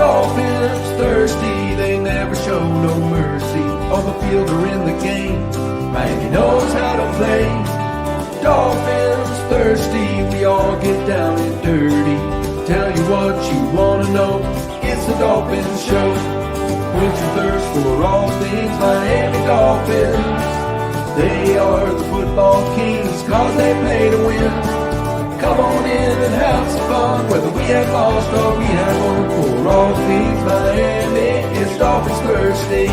Dolphins thirsty, they never show no mercy. On the field or in the game, Miami knows how to play. Dolphins thirsty, we all get down and dirty. Tell you what you want to know, it's the Dolphins Show. Quench your thirst for all things Miami Dolphins. They are the football kings, cause they play to win. Come on in and have some fun, whether we have lost or we have won. For all things Miami, it's Dolphins Thursday.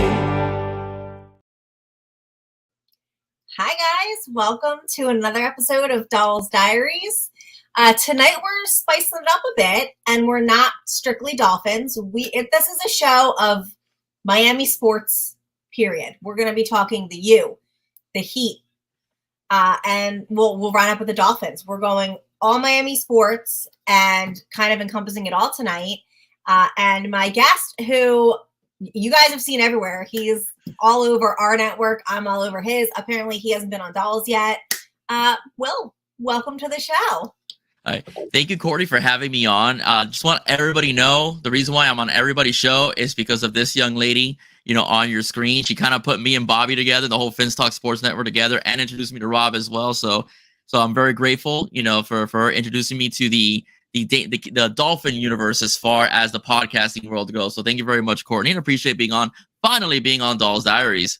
Hi guys, welcome to another episode of Doll's Diaries. Tonight we're spicing it up a bit, and we're not strictly Dolphins. This is a show of Miami sports, period. We're going to be talking the U, the Heat, and we'll run up with the Dolphins. We're going all Miami sports and kind of encompassing it all tonight. And my guest, who you guys have seen everywhere, he's all over our network. I'm all over his. Apparently, he hasn't been on Dolls yet. Will, welcome to the show. Hi. Thank you, Courtney, for having me on. Just want everybody to know the reason why I'm on everybody's show is because of this young lady, on your screen. She kind of put me and Bobby together, the whole Fins Talk Sports Network together, and introduced me to Rob as well. So I'm very grateful, for her introducing me to the Dolphin universe as far as the podcasting world goes. So thank you very much, Courtney, and appreciate finally being on Doll's Diaries.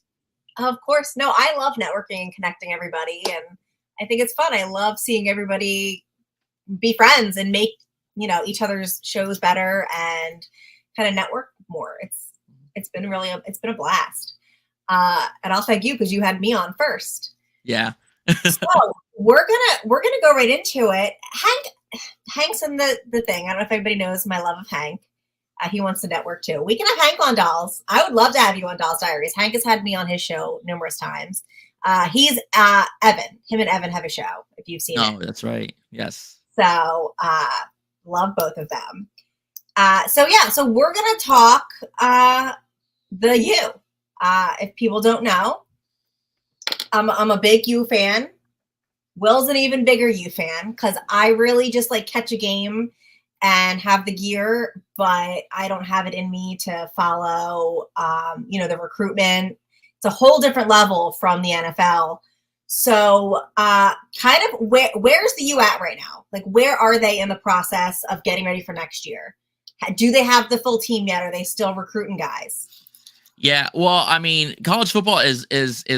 Of course. No, I love networking and connecting everybody, and I think it's fun. I love seeing everybody be friends and make, each other's shows better and kind of network more. It's been a blast. And I'll thank you because you had me on first. Yeah. So we're gonna go right into it. Hank's in the thing. I don't know if anybody knows my love of Hank. He wants to network too. We can have Hank on Dolls. I would love to have you on Dolls Diaries. Hank has had me on his show numerous times. He's Evan. Him and Evan have a show, if you've seen it. Oh, that's right. Yes. So love both of them. So we're gonna talk the U. If people don't know, I'm a big U fan. Will's an even bigger U fan because I really just like catch a game and have the gear, but I don't have it in me to follow, the recruitment. It's a whole different level from the NFL. So kind of where's the U at right now? Like, where are they in the process of getting ready for next year? Do they have the full team yet? Are they still recruiting guys? Yeah, well, I mean, college football is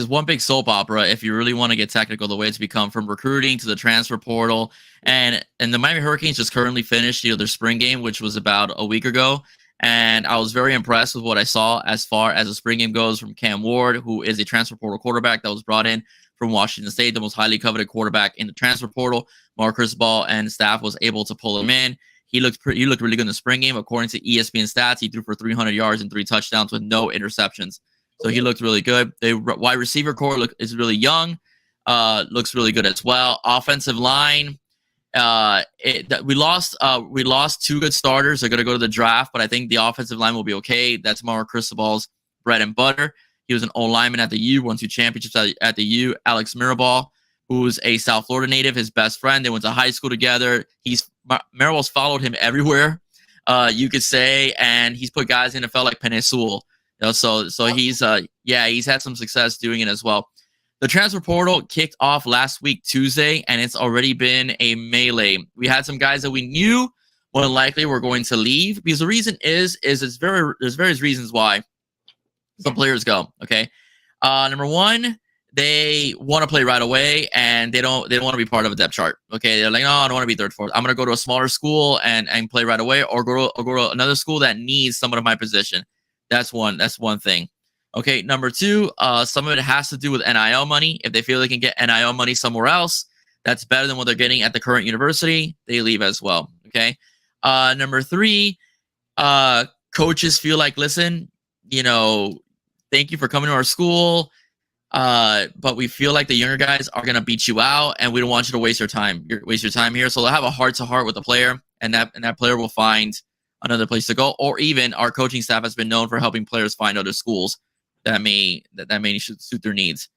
one big soap opera if you really want to get technical, the way it's become, from recruiting to the transfer portal. And the Miami Hurricanes just currently finished, their spring game, which was about a week ago. And I was very impressed with what I saw as far as the spring game goes from Cam Ward, who is a transfer portal quarterback that was brought in from Washington State, the most highly coveted quarterback in the transfer portal. Mark Cristobal and staff was able to pull him in. He looked really good in the spring game. According to ESPN stats, he threw for 300 yards and 3 touchdowns with no interceptions. So he looked really good. The wide receiver core is really young, looks really good as well. Offensive line, we lost 2 good starters. They're going to go to the draft, but I think the offensive line will be okay. That's Mark Cristobal's bread and butter. He was an O-lineman at the U, won 2 championships at the U. Alex Mirabal, who's a South Florida native, his best friend. They went to high school together. Mirabal's followed him everywhere, you could say, and he's put guys in the NFL like Penei Sewell. So he's had some success doing it as well. The transfer portal kicked off last week, Tuesday, and it's already been a melee. We had some guys that we knew more than likely were going to leave, because the reason is there's various reasons why some players go. Okay, number one, they want to play right away, and they don't want to be part of a depth chart. Okay, they're like, no, I don't want to be third, fourth. I'm going to go to a smaller school and play right away, or go to another school that needs someone of my position. That's one thing. Okay, number two, some of it has to do with NIL money. If they feel they can get NIL money somewhere else that's better than what they're getting at the current university, they leave as well. Okay, number three, coaches feel like, listen, thank you for coming to our school. But we feel like the younger guys are gonna beat you out, and we don't want you to waste your time. Waste your time here. So they'll have a heart-to-heart with the player, and that player will find another place to go. Or even our coaching staff has been known for helping players find other schools that may suit their needs.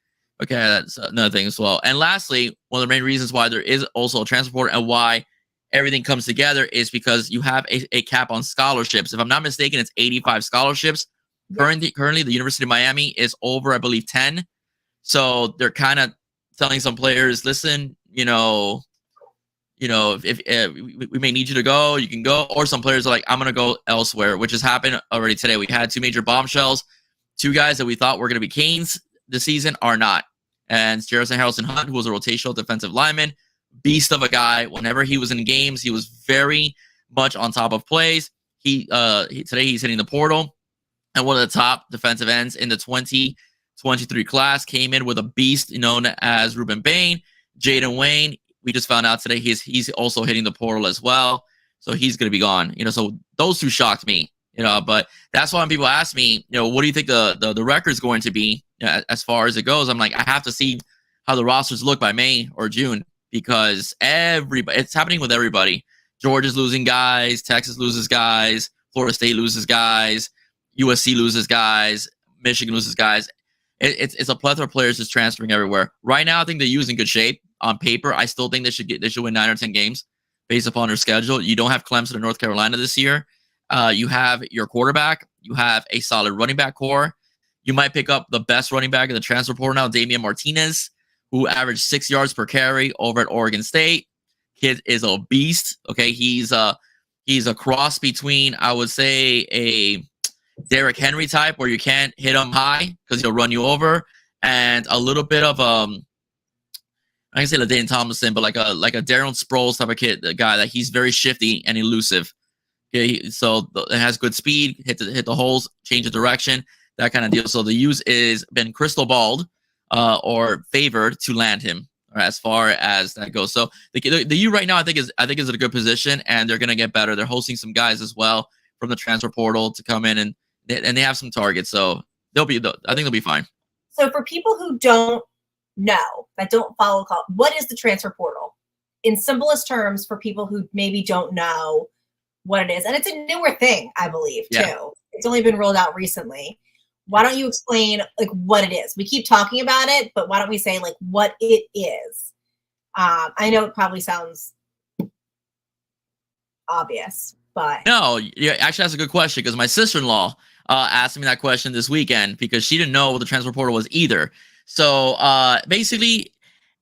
Okay, that's another thing as well. And lastly, one of the main reasons why there is also a transfer portal and why everything comes together is because you have a cap on scholarships. If I'm not mistaken, it's 85 scholarships. Currently, the University of Miami is over, I believe, 10. So they're kind of telling some players, listen, if we may need you to go, you can go. Or some players are like, I'm going to go elsewhere, which has happened already today. We had 2 major bombshells. 2 guys that we thought were going to be Canes this season are not. And Jarrison Harrelson Hunt, who was a rotational defensive lineman, beast of a guy. Whenever he was in games, he was very much on top of plays. Today he's hitting the portal. And one of the top defensive ends in the 2023 class came in with a beast known as Ruben Bain. Jaden Wayne, we just found out today he's also hitting the portal as well. So he's going to be gone. So those 2 shocked me. But that's why when people ask me, what do you think the record's going to be as far as it goes? I'm like, I have to see how the rosters look by May or June, because it's happening with everybody. Georgia's losing guys, Texas loses guys, Florida State loses guys, USC loses guys, Michigan loses guys. It's a plethora of players just transferring everywhere. Right now, I think the U's in good shape. On paper, I still think they should win 9 or 10 games based upon their schedule. You don't have Clemson or North Carolina this year. You have your quarterback. You have a solid running back core. You might pick up the best running back in the transfer portal now, Damian Martinez, who averaged 6 yards per carry over at Oregon State. Kid is a beast. Okay, he's a cross between, I would say, a Derrick Henry type, where you can't hit him high because he'll run you over, and a little bit of I can say LaDainian Tomlinson, but like a Darren Sproles type of kid, the guy that he's very shifty and elusive. Okay, so it has good speed, hit the holes, change the direction, that kind of deal. So the use is been crystal balled or favored to land him, as far as that goes. So the U right now, I think is in a good position, and they're gonna get better. They're hosting some guys as well from the transfer portal to come in, and they have some targets, so I think they'll be fine. So for people who don't know, that don't follow, what is the transfer portal? In simplest terms, for people who maybe don't know what it is. And it's a newer thing, I believe, too. Yeah. It's only been rolled out recently. Why don't you explain what it is? We keep talking about it, but why don't we say what it is? I know it probably sounds obvious, but no, yeah, actually that's a good question, because my sister-in-law asked me that question this weekend because she didn't know what the transfer portal was either. So basically,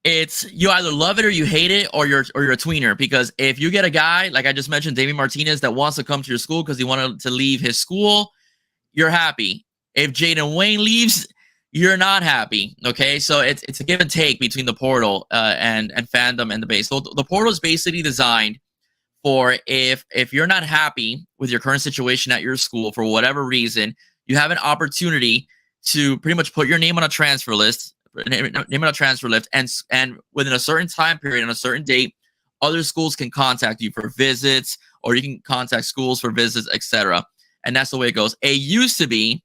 it's you either love it or you hate it, or you're a tweener. Because if you get a guy like I just mentioned, Damian Martinez, that wants to come to your school because he wanted to leave his school, you're happy. If Jaden Wayne leaves, you're not happy. Okay, so it's a give and take between the portal and fandom and the base. So the portal is basically designed for if you're not happy with your current situation at your school for whatever reason, you have an opportunity to pretty much put your name on a transfer list, and within a certain time period and a certain date, other schools can contact you for visits, or you can contact schools for visits, etc. And that's the way it goes. It used to be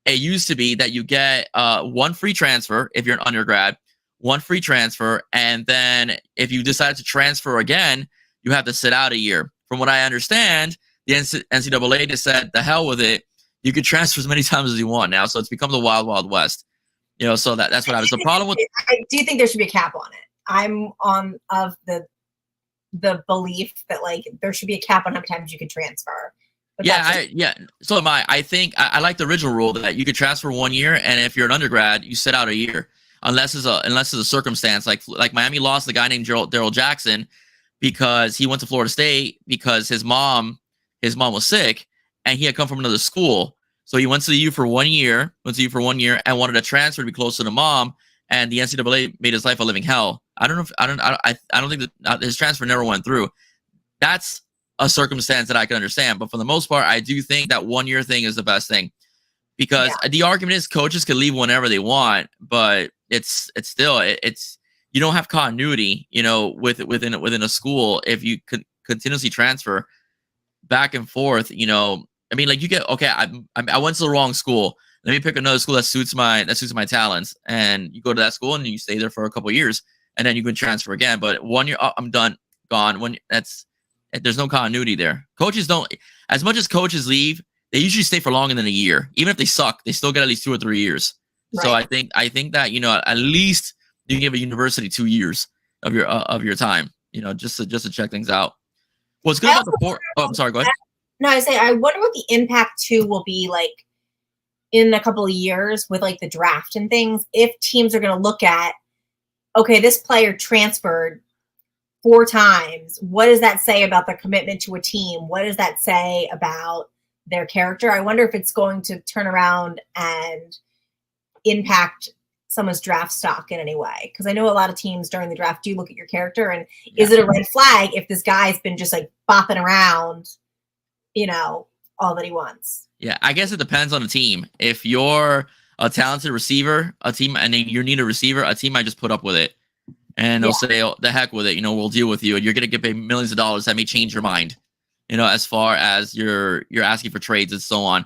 that you get 1 free transfer if you're an undergrad, 1 free transfer, and then if you decide to transfer again, you have to sit out a year. From what I understand, the NCAA just said, the hell with it. You can transfer as many times as you want now, so it's become the wild, wild west. So that's what happens. The problem with I do think there should be a cap on it. I'm of the belief that there should be a cap on how many times you can transfer. But So am I. I think I like the original rule that you could transfer 1 year, and if you're an undergrad, you sit out a year, unless it's a circumstance like Miami lost a guy named Daryl Jackson because he went to Florida State because his mom was sick and he had come from another school. So he went to the U for 1 year, and wanted to transfer to be closer to mom. And the NCAA made his life a living hell. I don't think that his transfer never went through. That's a circumstance that I can understand. But for the most part, I do think that 1 year thing is the best thing, because the argument is coaches can leave whenever they want, but it's still you don't have continuity, within a school if you continuously transfer back and forth. I mean, you get, okay, I went to the wrong school. Let me pick another school that suits my talents, and you go to that school and you stay there for a couple of years, and then you can transfer again. But 1 year, I'm done, gone. There's no continuity there. Coaches don't, as much as coaches leave, they usually stay for longer than a year. Even if they suck, they still get at least 2 or 3 years. Right. So I think that at least you can give a university 2 years of your time, just to check things out. What's good about the port? Oh, I'm sorry. Go ahead. No, I wonder what the impact too will be like in a couple of years with like the draft and things. If teams are going to look at, okay, this player transferred 4 times. What does that say about their commitment to a team? What does that say about their character? I wonder if it's going to turn around and impact someone's draft stock in any way. Because I know a lot of teams during the draft do look at your character, and is it a red flag if this guy's been just like bopping around, all that he wants? Yeah, I guess it depends on the team. If you're a talented receiver, a team, and you need a receiver, a team might just put up with it. And they'll say, oh, the heck with it. We'll deal with you. And you're going to get paid millions of dollars. That may change your mind, as far as you're asking for trades and so on.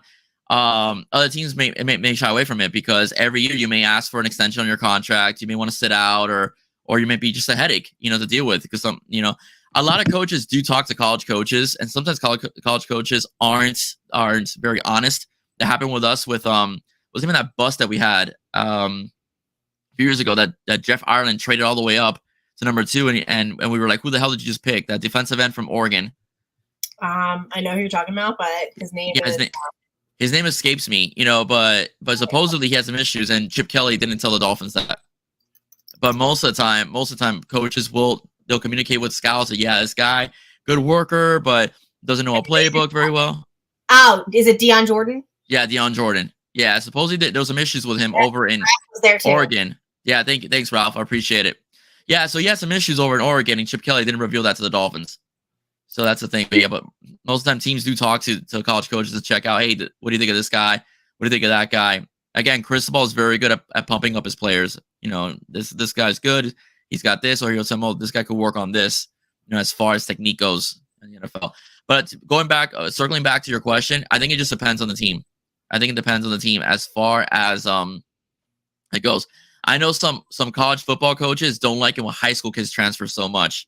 Other teams may shy away from it because every year you may ask for an extension on your contract. You may want to sit out or you may be just a headache, to deal with because a lot of coaches do talk to college coaches, and sometimes college coaches aren't very honest. That happened with us with was even that bust that we had few years ago that Jeff Ireland traded all the way up to number 2, and we were like, who the hell did you just pick? That defensive end from Oregon. I know who you're talking about, but his name his name escapes me, but supposedly he has some issues, and Chip Kelly didn't tell the Dolphins that. But most of the time coaches they'll communicate with scouts that this guy, good worker, but doesn't know a playbook very well. Oh, is it Deion Jordan? Yeah, Deion Jordan. Yeah, supposedly there was some issues with him over in Oregon. Yeah, thanks, Ralph. I appreciate it. Yeah, so he had some issues over in Oregon, and Chip Kelly didn't reveal that to the Dolphins. So that's the thing. But yeah, but most of the time teams do talk to college coaches to check out, hey, what do you think of this guy? What do you think of that guy? Again, Cristobal is very good at pumping up his players. This guy's good. He's got this, or he'll say, oh, this guy could work on this, as far as technique goes in the NFL. But circling back to your question, I think it just depends on the team. I think it depends on the team as far as it goes. I know some college football coaches don't like it when high school kids transfer so much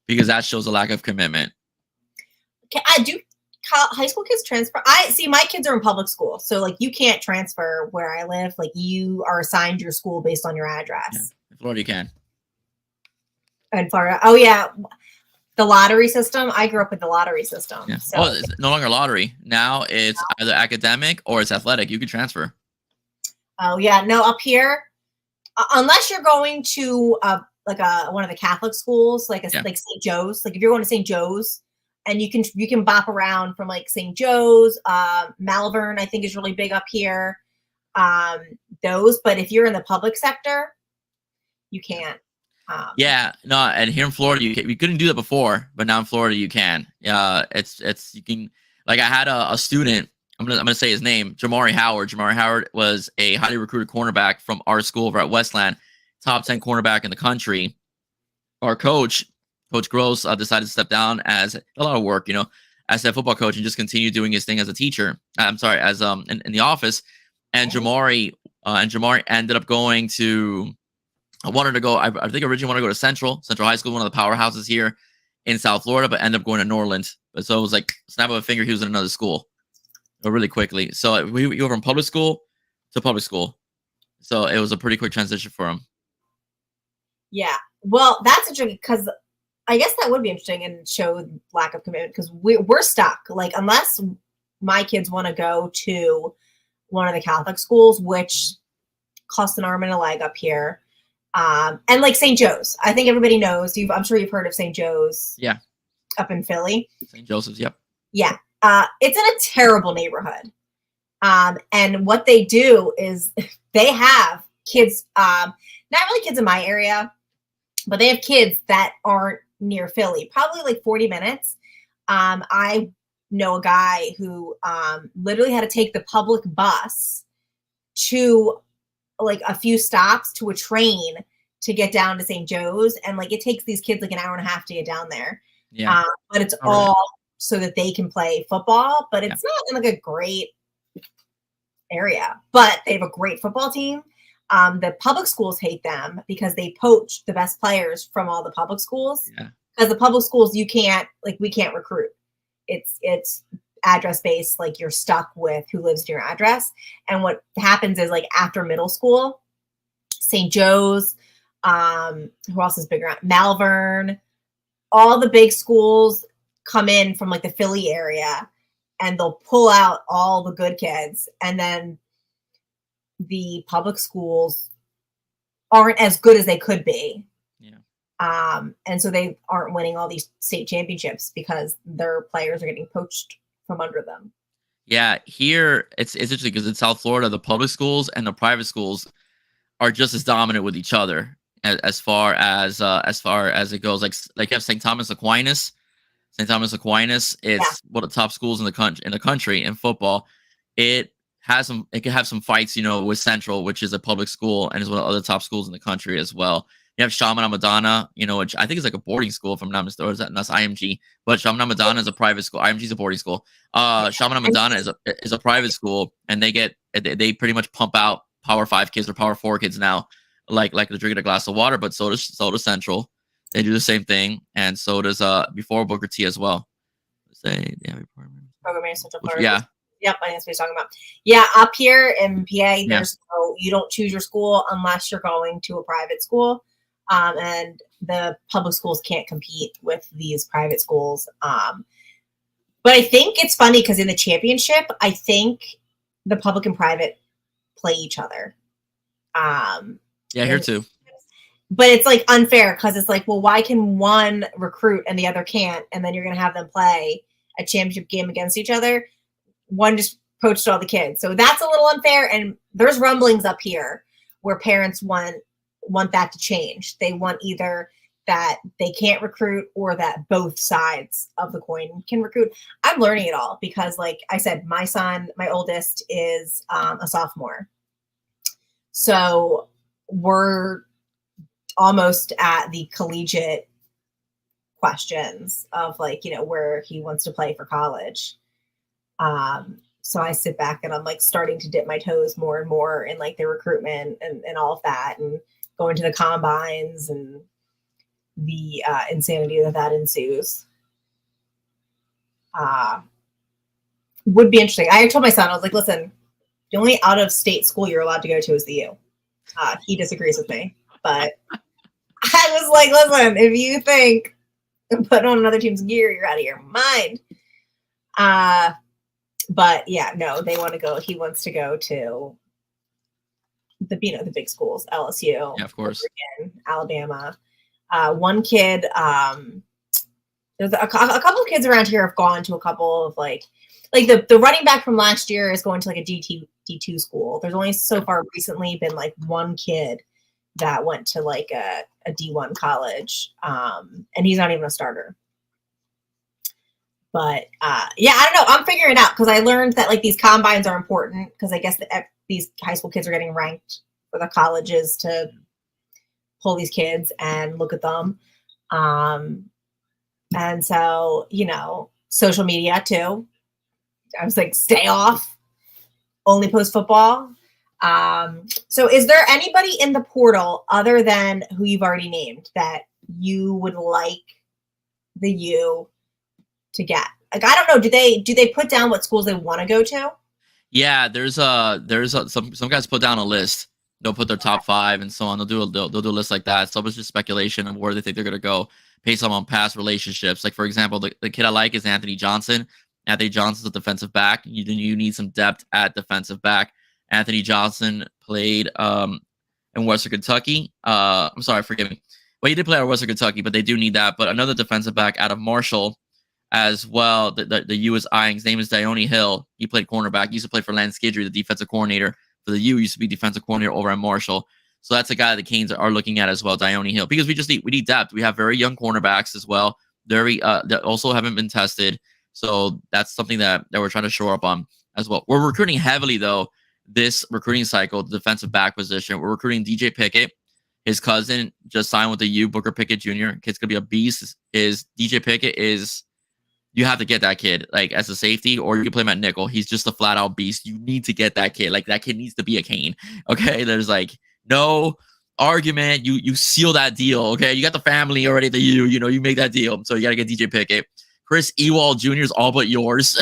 because that shows a lack of commitment. I do. High school kids transfer. I see my kids are in public school, so like you can't transfer where I live. Like you are assigned your school based on your address. Yeah. In Florida, you can. In Florida, oh yeah, the lottery system. I grew up with the lottery system. Yeah. So. Well, it's no longer lottery. Now it's either academic or it's athletic. You can transfer. Oh yeah, no, up here, unless you're going to one of the Catholic schools, like St. Joe's. Like if you're going to St. Joe's, and you can bop around from like St. Joe's, Malvern, I think is really big up here. Those, but if you're in the public sector, you can't. And here in Florida, you couldn't do that before, but now in Florida you can. It's you can. Like I had a student. I'm gonna say his name, Jamari Howard. Jamari Howard was a highly recruited cornerback from our school over at Westland, top 10 cornerback in the country. Our coach, Coach Gross, decided to step down as a lot of work, as a football coach, and just continue doing his thing as a teacher. As in the office. And Jamari ended up going to. I wanted to go. I think originally wanted to go to Central High School, one of the powerhouses here in South Florida, but ended up going to Norland. But so it was like snap of a finger, he was in another school, really quickly. So we went from public school to public school. So it was a pretty quick transition for him. Yeah, well, that's interesting because I guess that would be interesting and show lack of commitment because we're stuck. Like unless my kids want to go to one of the Catholic schools, which costs an arm and a leg up here. And like St. Joe's, I think everybody knows. I'm sure you've heard of St. Joe's. Yeah. Up in Philly. St. Joseph's. Yep. Yeah. It's in a terrible neighborhood. And what they do is they have kids, not really kids in my area, but they have kids that aren't near Philly, probably like 40 minutes. I know a guy who literally had to take the public bus to like a few stops to a train to get down to St. Joe's. And like, it takes these kids like an hour and a half to get down there. Yeah. But it's all so that they can play football, but it's not in like a great area, but they have a great football team. The public schools hate them because they poach the best players from all the public schools. Yeah. Because the public schools, we can't recruit. It's address based, like you're stuck with who lives near your address. And what happens is like after middle school, St. Joe's, who else is big around? Malvern, all the big schools come in from like the Philly area and they'll pull out all the good kids, and then the public schools aren't as good as they could be. And so they aren't winning all these state championships because their players are getting poached from under them. Yeah, here it's interesting because in South Florida, the public schools and the private schools are just as dominant with each other as far as it goes. Like you have St. Thomas Aquinas. St. Thomas Aquinas, it's one of the top schools in the country in football. It can have some fights, with Central, which is a public school and is one of the other top schools in the country as well. You have Chaminade Madonna, which I think is like a boarding school, if I'm not mistaken, or that's IMG. But Chaminade Madonna is a private school. IMG is a boarding school. Chaminade Madonna is a private school, and they pretty much pump out Power 5 kids or Power 4 kids now, like they're drinking a glass of water. But so does Central. They do the same thing, and so does before Booker T as well. Programming Central Florida. Yeah. Yep, I think that's what he's talking about. Yeah, up here in PA, you don't choose your school unless you're going to a private school. And the public schools can't compete with these private schools. But I think it's funny because in the championship, I think the public and private play each other. Yeah, here too. But it's like unfair because it's like, well, why can one recruit and the other can't? And then you're going to have them play a championship game against each other. One just poached all the kids. So that's a little unfair. And there's rumblings up here where parents want that to change. They want either that they can't recruit or that both sides of the coin can recruit. I'm learning it all because, like I said, my son, my oldest, is a sophomore. So we're almost at the collegiate questions of like, where he wants to play for college. So I sit back and I'm like starting to dip my toes more and more in like the recruitment and all of that, and going to the combines and the insanity that ensues. Would be interesting. I told my son, I was like, listen, the only out of state school you're allowed to go to is the U. He disagrees with me, but I was like, listen, if you think putting on another team's gear, you're out of your mind. But yeah, no, they want to go. He wants to go to the big schools, LSU, yeah, of course, Oregon, Alabama. One kid, there's a couple of kids around here have gone to a couple of like the running back from last year is going to like a D2 school. There's only so far recently been like one kid that went to like a D1 college, and he's not even a starter. But yeah, I don't know. I'm figuring it out because I learned that like these combines are important because I guess these high school kids are getting ranked for the colleges to pull these kids and look at them. And so, social media too. I was like, stay off, only post football. So is there anybody in the portal other than who you've already named that you would like the U to get? Like, I don't know. Do they put down what schools they want to go to? Yeah, there's some guys put down a list. They'll put their top 5 and so on. They'll do a list like that. So it's just speculation of where they think they're gonna go based on past relationships. Like for example, the kid I like is Anthony Johnson. Anthony Johnson's a defensive back. You need some depth at defensive back. Anthony Johnson played in Western Kentucky. I'm sorry, forgive me. Well, he did play at Western Kentucky, but they do need that. But another defensive back out of Marshall as well. The U is eyeing. His name is Dione Hill. He played cornerback. He used to play for Lance Skidry, the defensive coordinator for the U. Used to be defensive coordinator over at Marshall. So that's a guy the Canes are looking at as well, Dione Hill, because we need depth. We have very young cornerbacks as well. That also haven't been tested. So that's something that we're trying to shore up on as well. We're recruiting heavily though this recruiting cycle, the defensive back position. We're recruiting DJ Pickett. His cousin just signed with the U, Booker Pickett Jr. Kid's gonna be a beast. DJ Pickett is. You have to get that kid like as a safety, or you can play him at nickel. He's just a flat out beast. You need to get that kid. Like that kid needs to be a Cane. Okay, there's like no argument. You seal that deal. Okay, you got the family already at the U. You make that deal. So you got to get DJ Pickett. Chris Ewald Jr. is all but yours.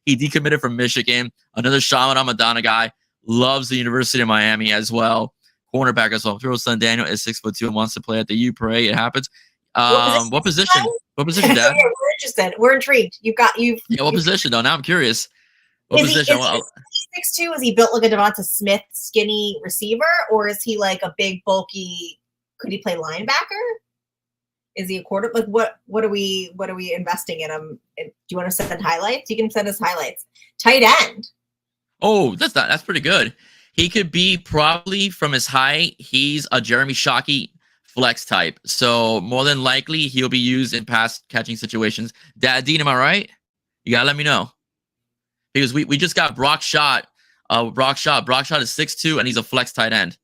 He decommitted from Michigan. Another Chaminade Madonna guy. Loves the University of Miami as well. Cornerback as well. Throw son Daniel is 6'2" and wants to play at the U. Pray it happens. What position? What position, Dad? Yeah, we're interested. We're intrigued. Yeah, what position though? Now I'm curious. What position? Is he 6'2"? Is he built like a Devonta Smith skinny receiver, or is he like a big bulky? Could he play linebacker? Is he a quarter? Like what are we investing in him? Do you want to send highlights? You can send us highlights. Tight end. Oh, that's pretty good. He could be probably from his height. He's a Jeremy Shockey flex type. So more than likely he'll be used in pass catching situations. Dad Dean, am I right? You gotta let me know. Because we just got Brock Schott. Brock Schott is 6'2", and he's a flex tight end.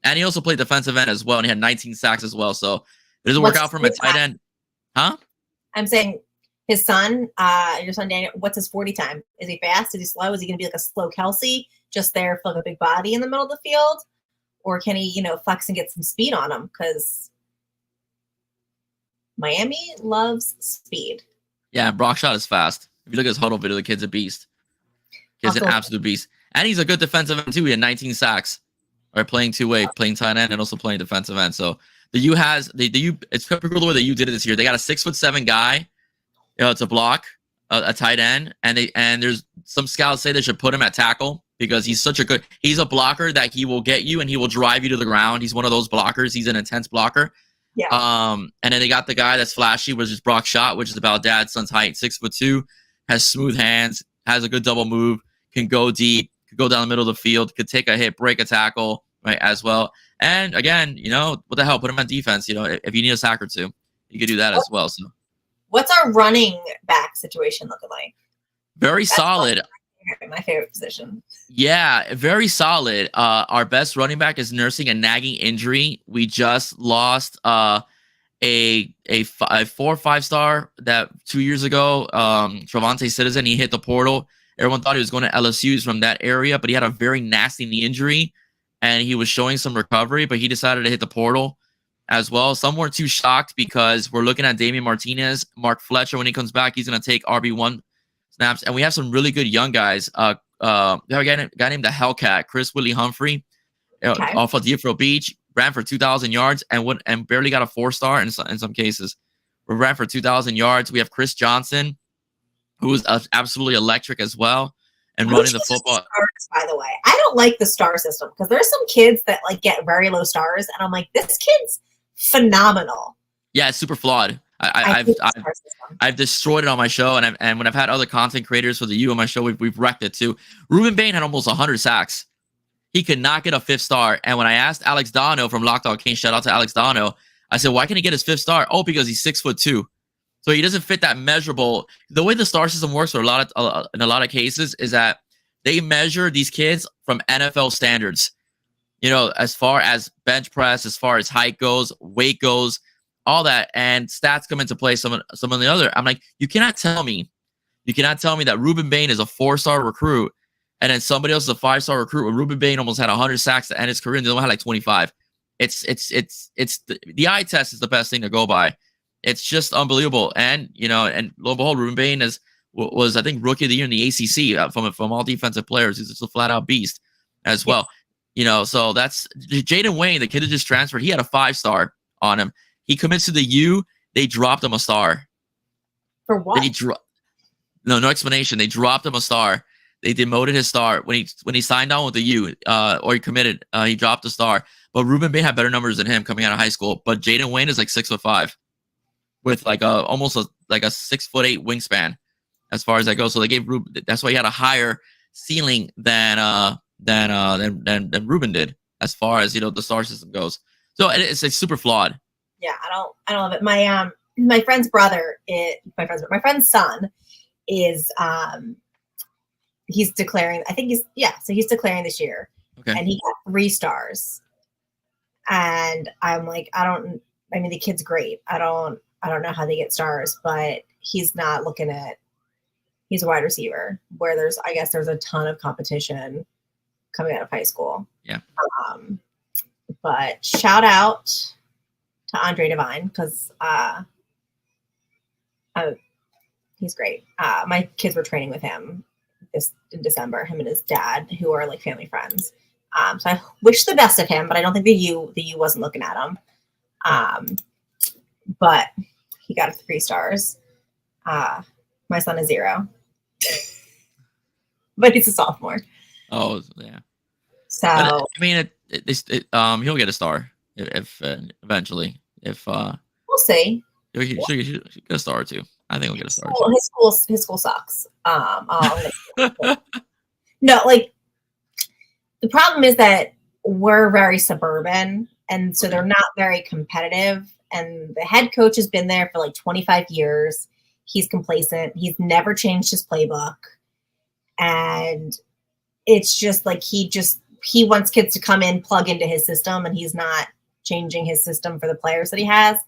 And he also played defensive end as well, and he had 19 sacks as well. So it doesn't work out from a tight end. Huh? I'm saying his son, your son Daniel, what's his 40 time? Is he fast? Is he slow? Is he going to be like a slow Kelsey, just there for like a big body in the middle of the field? Or can he, flex and get some speed on him? Because Miami loves speed. Yeah, Brock Schott is fast. If you look at his huddle video, the kid's a beast. He's an absolute beast. And he's a good defensive end, too. He had 19 sacks. Right, playing two-way, playing tight end, and also playing defensive end. So the U has the U. It's pretty cool the way the U did it this year. They got a 6'7" guy, to block a tight end, and there's some scouts say they should put him at tackle because he's he's a blocker that he will get you and he will drive you to the ground. He's one of those blockers. He's an intense blocker. Yeah. And then they got the guy that's flashy, which is Brock Schott, which is about Dad's son's height, 6'2", has smooth hands, has a good double move, can go deep, could go down the middle of the field, could take a hit, break a tackle. Right, as well. And again, what the hell? Put him on defense. If you need a sack or two, you could do that as well. So, what's our running back situation looking like? Very solid. My favorite position. Yeah, very solid. Our best running back is nursing a nagging injury. We just lost a 4 or 5 star that 2 years ago. Travante Citizen. He hit the portal. Everyone thought he was going to LSU's from that area, but he had a very nasty knee injury. And he was showing some recovery, but he decided to hit the portal as well. Some weren't too shocked because we're looking at Damian Martinez, Mark Fletcher. When he comes back, he's going to take RB1 snaps. And we have some really good young guys. We have a guy named the Hellcat, Chris Willie Humphrey, off of Deerfield Beach, ran for 2,000 yards and barely got a 4-star in some cases. We ran for 2,000 yards. We have Chris Johnson, who is absolutely electric as well. And running the football. Stars, by the way, I don't like the star system because there's some kids that like get very low stars, and I'm like, this kid's phenomenal. Yeah, it's super flawed. I've destroyed it on my show, and when I've had other content creators for the U on my show, we've wrecked it too. Ruben Bain had almost 100 sacks. He could not get a 5th star. And when I asked Alex Dono from Locked On Kings, shout out to Alex Dono, I said, why can't he get his 5th star? Oh, because he's 6'2". So he doesn't fit that measurable. The way the star system works in a lot of cases is that they measure these kids from NFL standards. As far as bench press, as far as height goes, weight goes, all that, and stats come into play. Some of the other. I'm like, you cannot tell me that Ruben Bain is a 4-star recruit, and then somebody else is a 5-star recruit. When Ruben Bain almost had 100 sacks to end his career, and the other one had like 25. It's the eye test is the best thing to go by. It's just unbelievable. And, and lo and behold, Ruben Bain was I think, rookie of the year in the ACC from all defensive players. He's just a flat out beast as well. So that's Jaden Wayne, the kid that just transferred. He had a 5-star on him. He commits to the U. They dropped him a star. For what? No explanation. They dropped him a star. They demoted his star when he signed on with the U, or he committed. He dropped a star. But Ruben Bain had better numbers than him coming out of high school. But Jaden Wayne is like 6'5", with like almost a 6'8" wingspan, as far as that goes. So they gave Ruben. That's why he had a higher ceiling than Ruben did, as far as the star system goes. So it's super flawed. Yeah, I don't love it. My friend's brother, my friend's son is he's declaring. I think he's declaring this year, okay. And he got 3 stars. And I'm like, the kid's great. I don't know how they get stars, but he's not looking at. He's a wide receiver where there's a ton of competition coming out of high school. Yeah. But shout out to Andre Devine because he's great. My kids were training with him in December, him and his dad, who are like family friends. So I wish the best of him, but I don't think the U wasn't looking at him. but he got a 3 stars. My son is 0, but he's a sophomore. Oh yeah. So But I mean, he'll get a star if eventually. If we'll see. he should get a star or two. I think he'll get a star Well, too. his school sucks. No, like the problem is that we're very suburban, and so they're not very competitive. And the head coach has been there for like 25 years. He's complacent. He's never changed his playbook. And it's just like he wants kids to come in, plug into his system, and he's not changing his system for the players that he has.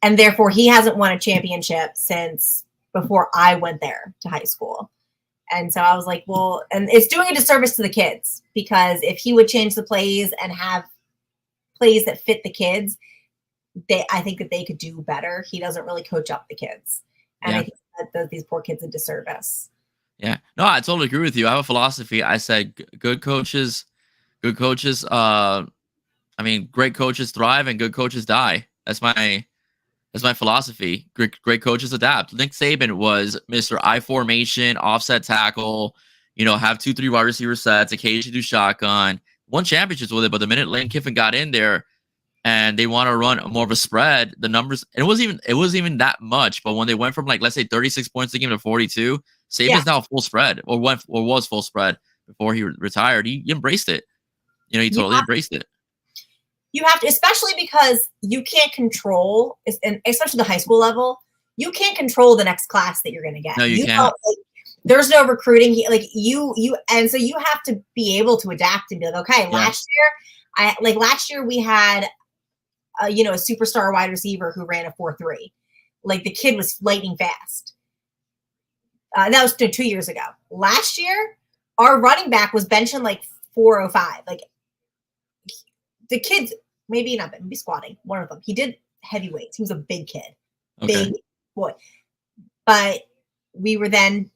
And therefore, he hasn't won a championship since before I went there to high school. And so I was like, well, and it's doing a disservice to the kids, because if he would change the plays and have plays that fit the kids, I think that they could do better. He doesn't really coach up the kids. And I think that does these poor kids a disservice. Yeah. No, I totally agree with you. I have a philosophy. I said good coaches, great coaches thrive and good coaches die. That's my philosophy. Great coaches adapt. Nick Saban was Mr. I formation, offset tackle, have 2-3 wide receiver sets, occasionally do shotgun, won championships with it. But the minute Lane Kiffin got in there and they want to run more of a spread, the numbers, and it wasn't even that much. But when they went from, like, let's say 36 points a game to 42, Saban's now full spread, or was full spread before he retired. He embraced it. He totally embraced it. You have to, especially because you can't control, and especially the high school level, you can't control the next class that you're going to get. No, you can't. There's no recruiting. And so you have to be able to adapt and be like, okay, last year we had, a superstar wide receiver who ran a 4.3. Like, the kid was lightning fast. That was 2 years ago. Last year, our running back was benching like 405. Like, the kids, maybe squatting, one of them. He did heavy weights. He was a big kid, big boy. But we were then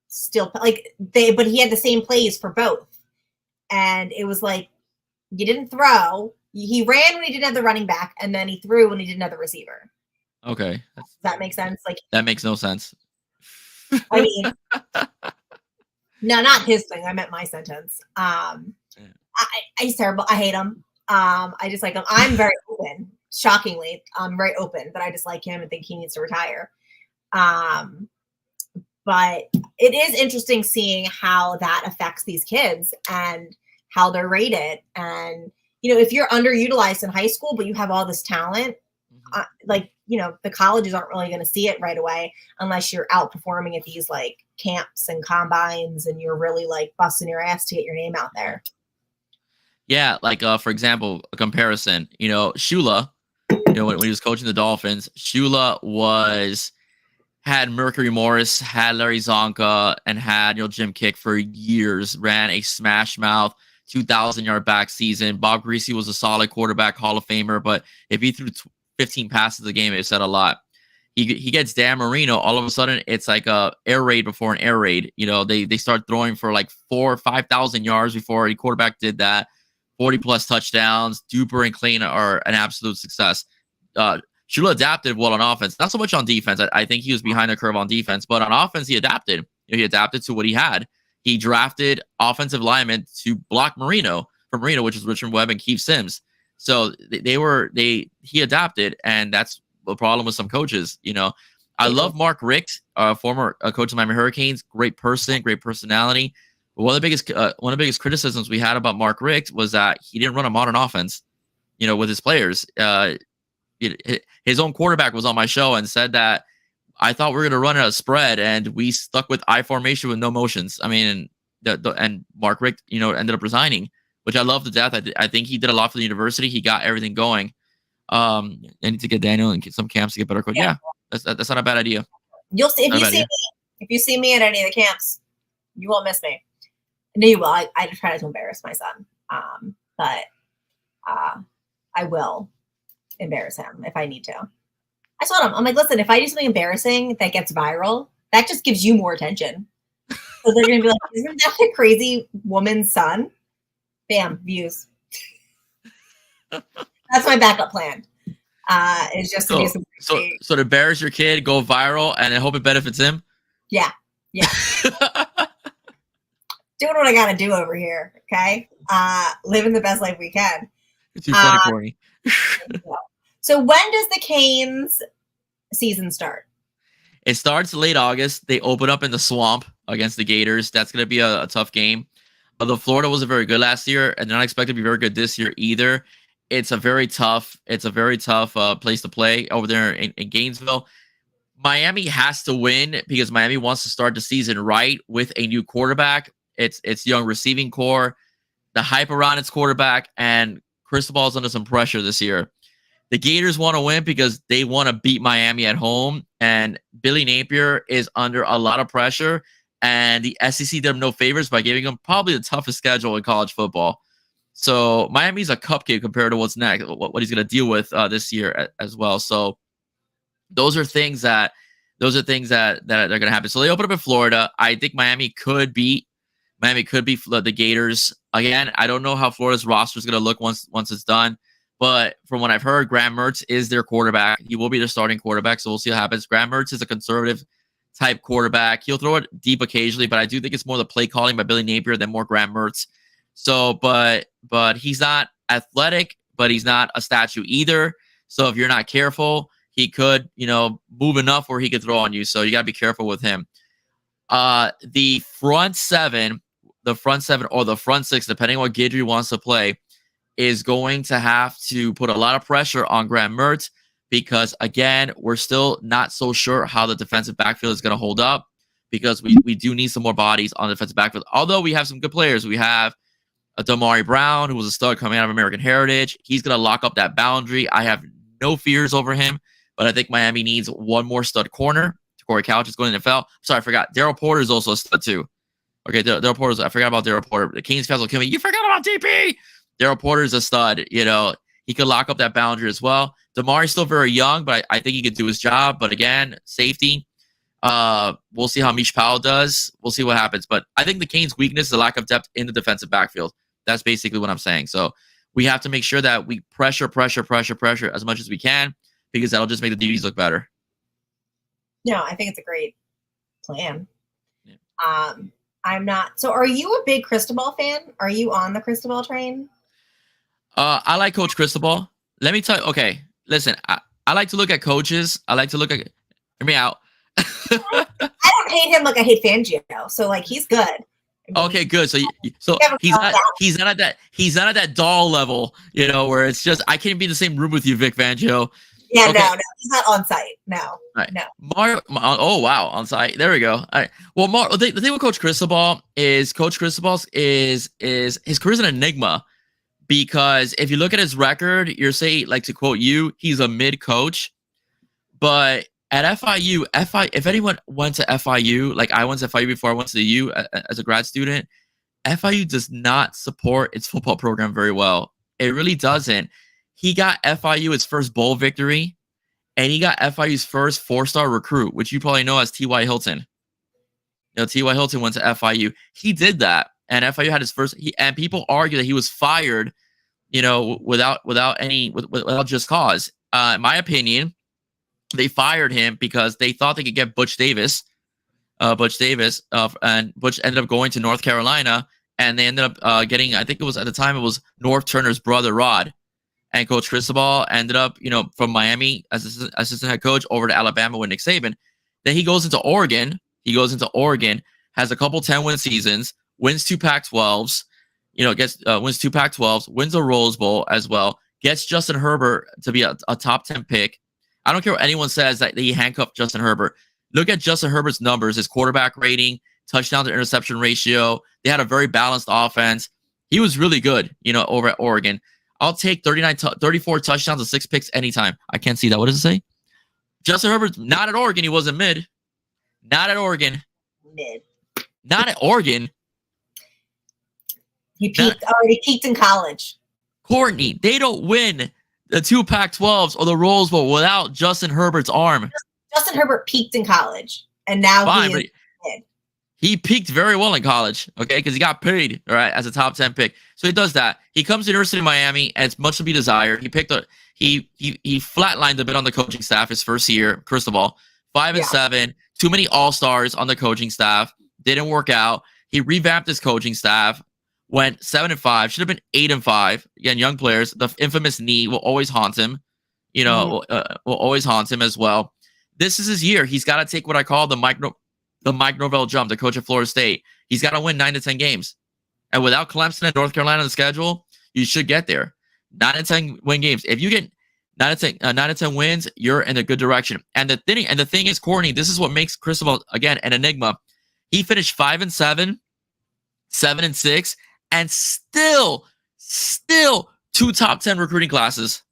still but he had the same plays for both. And it was like, you didn't throw. He ran when he didn't have the running back, and then he threw when he didn't have the receiver. Okay. Does that make sense? Like, that makes no sense. I mean, no, not his thing. I meant my sentence. He's terrible. I hate him. I just like him. I'm very open. Shockingly, I'm very open, but I just like him and think he needs to retire. But it is interesting seeing how that affects these kids and how they're rated. And, if you're underutilized in high school, but you have all this talent, the colleges aren't really going to see it right away unless you're outperforming at these like camps and combines and you're really like busting your ass to get your name out there. Yeah, like for example, a comparison. Shula, when he was coaching the Dolphins, Shula had Mercury Morris, had Larry Zonka, and had Jim Kick for years. Ran a smash mouth 2,000-yard back season. Bob Greasy was a solid quarterback, Hall of Famer, but if he threw 15 passes a game, it said a lot. He gets Dan Marino. All of a sudden, it's like a air raid before an air raid. They start throwing for like 4,000 or 5,000 yards before a quarterback did that. 40+ touchdowns. Duper and Clayton are an absolute success. Shula adapted well on offense, not so much on defense. I think he was behind the curve on defense, but on offense, he adapted. He adapted to what he had. He drafted offensive linemen to block Marino, which is Richard Webb and Keith Sims. So he adapted, and that's the problem with some coaches. I love Mark Richt, former coach of Miami Hurricanes. Great person, great personality. But one of the biggest criticisms we had about Mark Richt was that he didn't run a modern offense, with his players. His own quarterback was on my show and said that I thought we were going to run a spread, and we stuck with I formation with no motions. I mean, and Mark Richt, ended up resigning, which I love to death. I think he did a lot for the university. He got everything going. I need to get Daniel and get some camps to get better coach. Yeah, that's not a bad idea. You'll see if you see me at any of the camps, you won't miss me. No, you will. I try not to embarrass my son, but I will embarrass him if I need to. I told him, I'm like, listen, if I do something embarrassing that gets viral, that just gives you more attention. So they're going to be like, isn't that a crazy woman's son? Bam, views. That's my backup plan. is just to do some. So to embarrass your kid, go viral, and then hope it benefits him. Yeah. Doing what I got to do over here. Okay. Living the best life we can. It's too funny for me. So when does the Canes season start? It starts late August. They open up in the swamp against the Gators. That's going to be a tough game. Although Florida wasn't very good last year, and they're not expected to be very good this year either. It's a very tough place to play over there in Gainesville. Miami has to win because Miami wants to start the season right with a new quarterback. It's young receiving core, the hype around its quarterback, and Cristobal's under some pressure this year. The Gators want to win because they want to beat Miami at home, and Billy Napier is under a lot of pressure, and the SEC did him no favors by giving him probably the toughest schedule in college football. So Miami's a cupcake compared to what's next, what he's going to deal with this year as well. So those are things that are going to happen. So they open up in Florida. I think Miami could beat the Gators again. I don't know how Florida's roster is going to look once it's done. But from what I've heard, Graham Mertz is their quarterback. He will be their starting quarterback, so we'll see what happens. Graham Mertz is a conservative type quarterback. He'll throw it deep occasionally, but I do think it's more the play calling by Billy Napier than more Graham Mertz. So, but he's not athletic, but he's not a statue either. So if you're not careful, he could, move enough where he could throw on you. So you got to be careful with him. The front seven or the front six, depending on what Guidry wants to play, is going to have to put a lot of pressure on Graham Mertz because, again, we're still not so sure how the defensive backfield is going to hold up because we do need some more bodies on the defensive backfield. Although we have some good players. We have a Damari Brown, who was a stud coming out of American Heritage. He's going to lock up that boundary. I have no fears over him, but I think Miami needs one more stud corner. Corey Couch is going to the NFL. Sorry, I forgot. Daryl Porter is also a stud too. Okay, Daryl Porter. I forgot about Daryl Porter. The Canes fans will kill me. You forgot about DP. Daryl Porter is a stud. He could lock up that boundary as well. Damari's still very young, but I think he could do his job. But again, safety. We'll see how Mish Powell does. We'll see what happens. But I think the Canes' weakness is the lack of depth in the defensive backfield. That's basically what I'm saying. So we have to make sure that we pressure as much as we can because that'll just make the DBs look better. No, I think it's a great plan. Yeah. I'm not. So are you a big Cristobal fan? Are you on the Cristobal train? I like Coach Cristobal. Let me tell you. Okay, listen. I like to look at coaches. I like to look at. Hear me out. I don't hate him like I hate Fangio. So like he's good. Okay, good. So he's not at that doll level, where it's just I can't be in the same room with you, Vic Fangio. Yeah, okay. No, he's not on site. No, right. No. Oh wow, on site. There we go. All right. Well, the thing with Coach Cristobal is his career's an enigma because if you look at his record, you're saying, like to quote you, he's a mid coach, but at FIU, if anyone went to FIU, like I went to FIU before I went to the U as a grad student, FIU does not support its football program very well. It really doesn't. He got FIU its first bowl victory, and he got FIU's first 4-star recruit, which you probably know as T.Y. Hilton. T.Y. Hilton went to FIU. He did that, and FIU had his first. And people argue that he was fired, without just cause. In my opinion, they fired him because they thought they could get Butch Davis, and Butch ended up going to North Carolina, and they ended up getting. I think it was at the time it was North Turner's brother Rod. And Coach Cristobal ended up, from Miami as assistant head coach over to Alabama with Nick Saban. Then he goes into Oregon. Has a couple 10-win seasons, wins 2 Pac-12s, wins 2 Pac-12s, wins a Rose Bowl as well, gets Justin Herbert to be a top 10 pick. I don't care what anyone says that he handcuffed Justin Herbert. Look at Justin Herbert's numbers, his quarterback rating, touchdown to interception ratio. They had a very balanced offense. He was really good, over at Oregon. I'll take 34 touchdowns and 6 picks anytime. I can't see that. What does it say? Justin Herbert's not at Oregon. He wasn't mid. Not at Oregon. Mid. Not at Oregon. He already peaked in college. Courtney, they don't win the 2 Pac-12s or the Rose Bowl without Justin Herbert's arm. Justin Herbert peaked in college, and now he is mid. He peaked very well in college, okay, because he got paid, all right, as a top 10 pick. So he does that. He comes to University of Miami, and it's much to be desired. He flatlined a bit on the coaching staff his first year. First of all, 5-7, too many all-stars on the coaching staff, didn't work out. He revamped his coaching staff, went 7-5, should have been 8-5. Again, young players, the infamous knee will always haunt him. Will always haunt him as well. This is his year. He's got to take what I call the Mike Norvell jump, the coach of Florida State. He's got to win 9 to 10 games. And without Clemson and North Carolina on the schedule, you should get there. 9 to 10 win games. If you get 9 to 10 wins, you're in a good direction. And the thing is, Courtney, this is what makes Cristobal, again, an enigma. He finished 5-7, 7-6, and still 2 top 10 recruiting classes.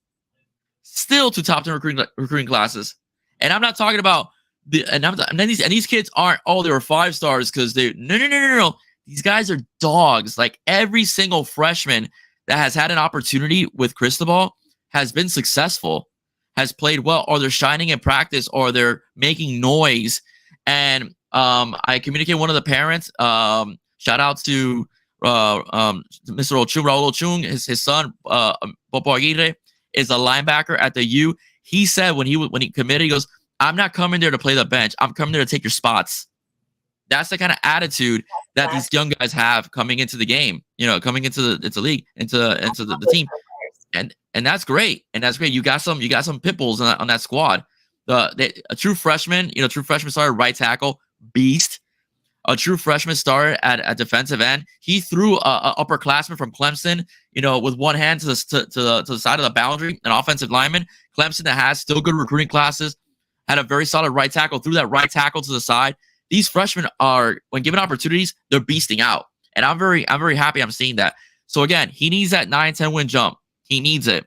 Still 2 top 10 recruiting classes. And I'm not talking about these kids aren't, they were 5 stars because no. These guys are dogs. Like every single freshman that has had an opportunity with Cristobal has been successful, has played well, or they're shining in practice, or they're making noise. And I communicated with one of the parents. Shout out to Mr. Ochung, Raul Ochung, his son, Popo Aguirre, is a linebacker at the U. He said when he committed, he goes, I'm not coming there to play the bench. I'm coming there to take your spots. That's the kind of attitude that these young guys have coming into the game, coming into the league, into the team. And that's great. And that's great. You got some pit bulls on that squad. A true freshman, started right tackle, beast. A true freshman started at defensive end. He threw a upperclassman from Clemson, with one hand to the side of the boundary, an offensive lineman. Clemson that has still good recruiting classes, had a very solid right tackle, threw that right tackle to the side. These freshmen are, when given opportunities, they're beasting out. And I'm very happy I'm seeing that. So again, he needs that 9-10 win jump. He needs it.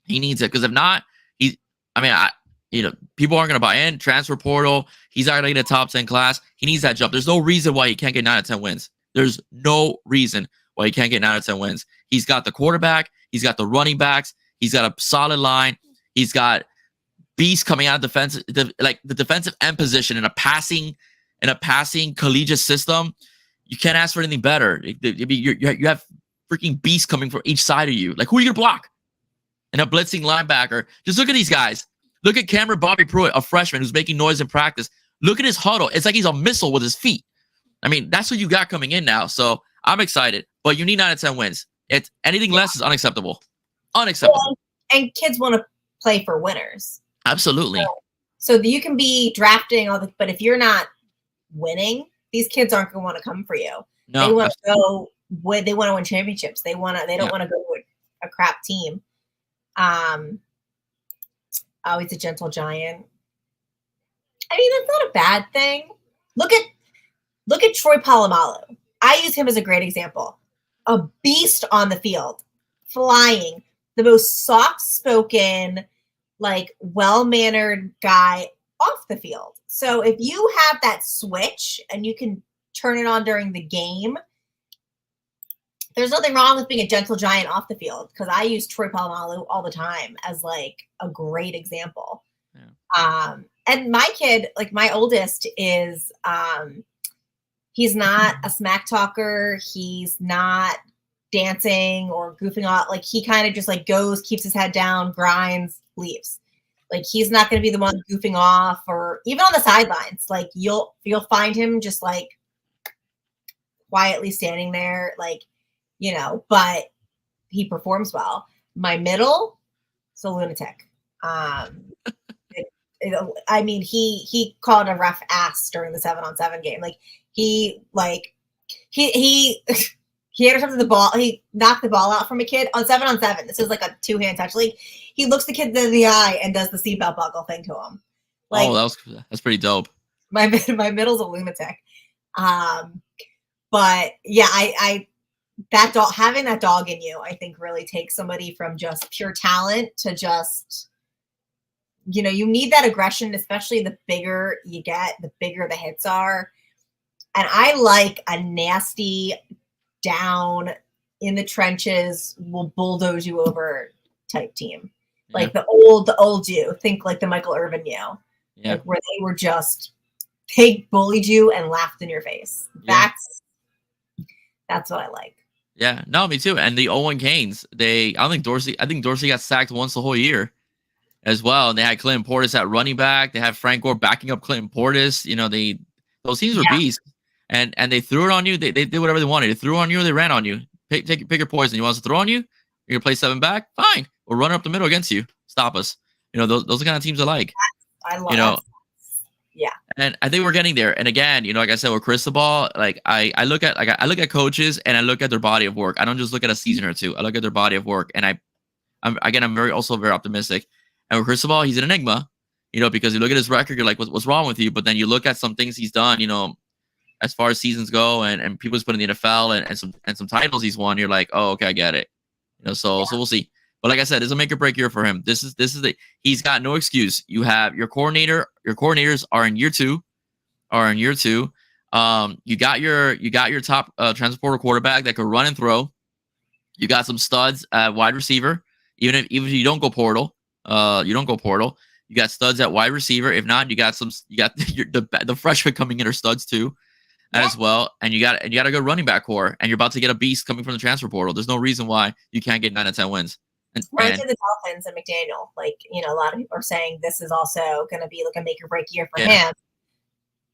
Because if not, people aren't going to buy in. Transfer portal. He's not going to get a top 10 class. He needs that jump. There's no reason why he can't get 9 to 10 wins. There's no reason why he can't get 9 to 10 wins. He's got the quarterback. He's got the running backs. He's got a solid line. He's got beasts coming out of defense, the defensive end position in a passing collegiate system. You can't ask for anything better. You have freaking beasts coming from each side of you. Like, who are you gonna block? And a blitzing linebacker. Just look at these guys. Look at Cameron Bobby Pruitt, a freshman who's making noise in practice. Look at his huddle. It's like he's a missile with his feet. I mean, that's what you got coming in now. So I'm excited. But you need 9 to 10 wins. It's anything less is unacceptable. Unacceptable. And kids want to play for winners. Absolutely. So you can be drafting but if you're not winning, these kids aren't going to want to come for you. No, they want to go. They want to win championships. They don't want to go to a crap team. He's a gentle giant. I mean, that's not a bad thing. Look at Troy Polamalu. I use him as a great example. A beast on the field, flying, the most soft-spoken, well-mannered guy off the field. So if you have that switch and you can turn it on during the game, there's nothing wrong with being a gentle giant off the field, because I use Troy Polamalu all the time as a great example. Yeah. And my kid, my oldest, is he's not a smack talker. He's not dancing or goofing off. He kind of just goes, keeps his head down, grinds, leaves. He's not going to be the one goofing off, or even on the sidelines. You'll find him just quietly standing there, but he performs well. My middle is a lunatic. He called a ref ass during the 7-on-7 game. He intercepted the ball. He knocked the ball out from a kid on 7-on-7. This is a 2-hand touch league. He looks the kid in the eye and does the seatbelt buckle thing to him. That's pretty dope. My middle's a lunatic. But yeah, having that dog in you, I think, really takes somebody from just pure talent to just, you need that aggression, especially the bigger you get, the bigger the hits are. And I like a nasty, down in the trenches, will bulldoze you over type team. The old you, think the Michael Irvin you, where they were just they bullied you and laughed in your face. Yeah. That's what I like. Yeah, no, me too. And the Owen Canes, I think Dorsey got sacked once the whole year as well. And they had Clinton Portis at running back. They had Frank Gore backing up Clinton Portis. Those teams were Yeah. beasts. And they threw it on you. They did whatever they wanted. They threw on you or they ran on you. Pick your poison. You want us to throw on you? You're gonna play 7 back? Fine. We'll run up the middle against you. Stop us. Those are the kind of teams I like. I love that. Yeah. And I think we're getting there. And again, like I said, with Cristobal, like I look at coaches and I look at their body of work. I don't just look at a season or two. I look at their body of work, and I'm very optimistic. And with Cristobal, he's an enigma, because you look at his record, you're like, what's wrong with you? But then you look at some things he's done, as far as seasons go, and people he's put in the NFL and some titles he's won. You're like, oh, okay, I get it. So we'll see. But like I said, it's a make or break year for him. He's got no excuse. You have your coordinators are in year two. You got your top transporter quarterback that could run and throw. You got some studs at wide receiver. Even if you don't go portal, You got studs at wide receiver. If not, you got the freshmen coming in are studs too, as well. And you got a good running back core, and you're about to get a beast coming from the transfer portal. There's no reason why you can't get 9 to 10 wins. Right to the Dolphins and McDaniel. A lot of people are saying this is also going to be like a make or break year for him.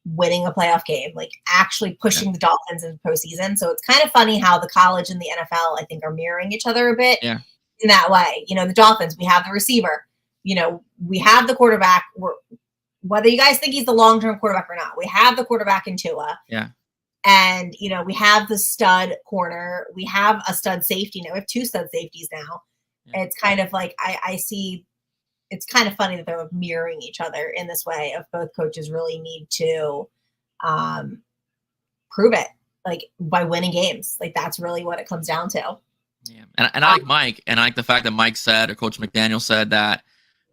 Winning a playoff game, actually pushing the Dolphins into postseason. So it's kind of funny how the college and the NFL, I think, are mirroring each other a bit in that way. The Dolphins, we have the receiver, we have the quarterback. Whether you guys think he's the long-term quarterback or not, we have the quarterback in Tua. Yeah. And, we have the stud corner. We have a stud safety now. We have 2 stud safeties now. Yeah. It's kind of like I see it's kind of funny that they're mirroring each other in this way of both coaches really need to prove it by winning games. That's really what it comes down to. Yeah. And I like Mike, and I like the fact that Mike said, or Coach McDaniel said that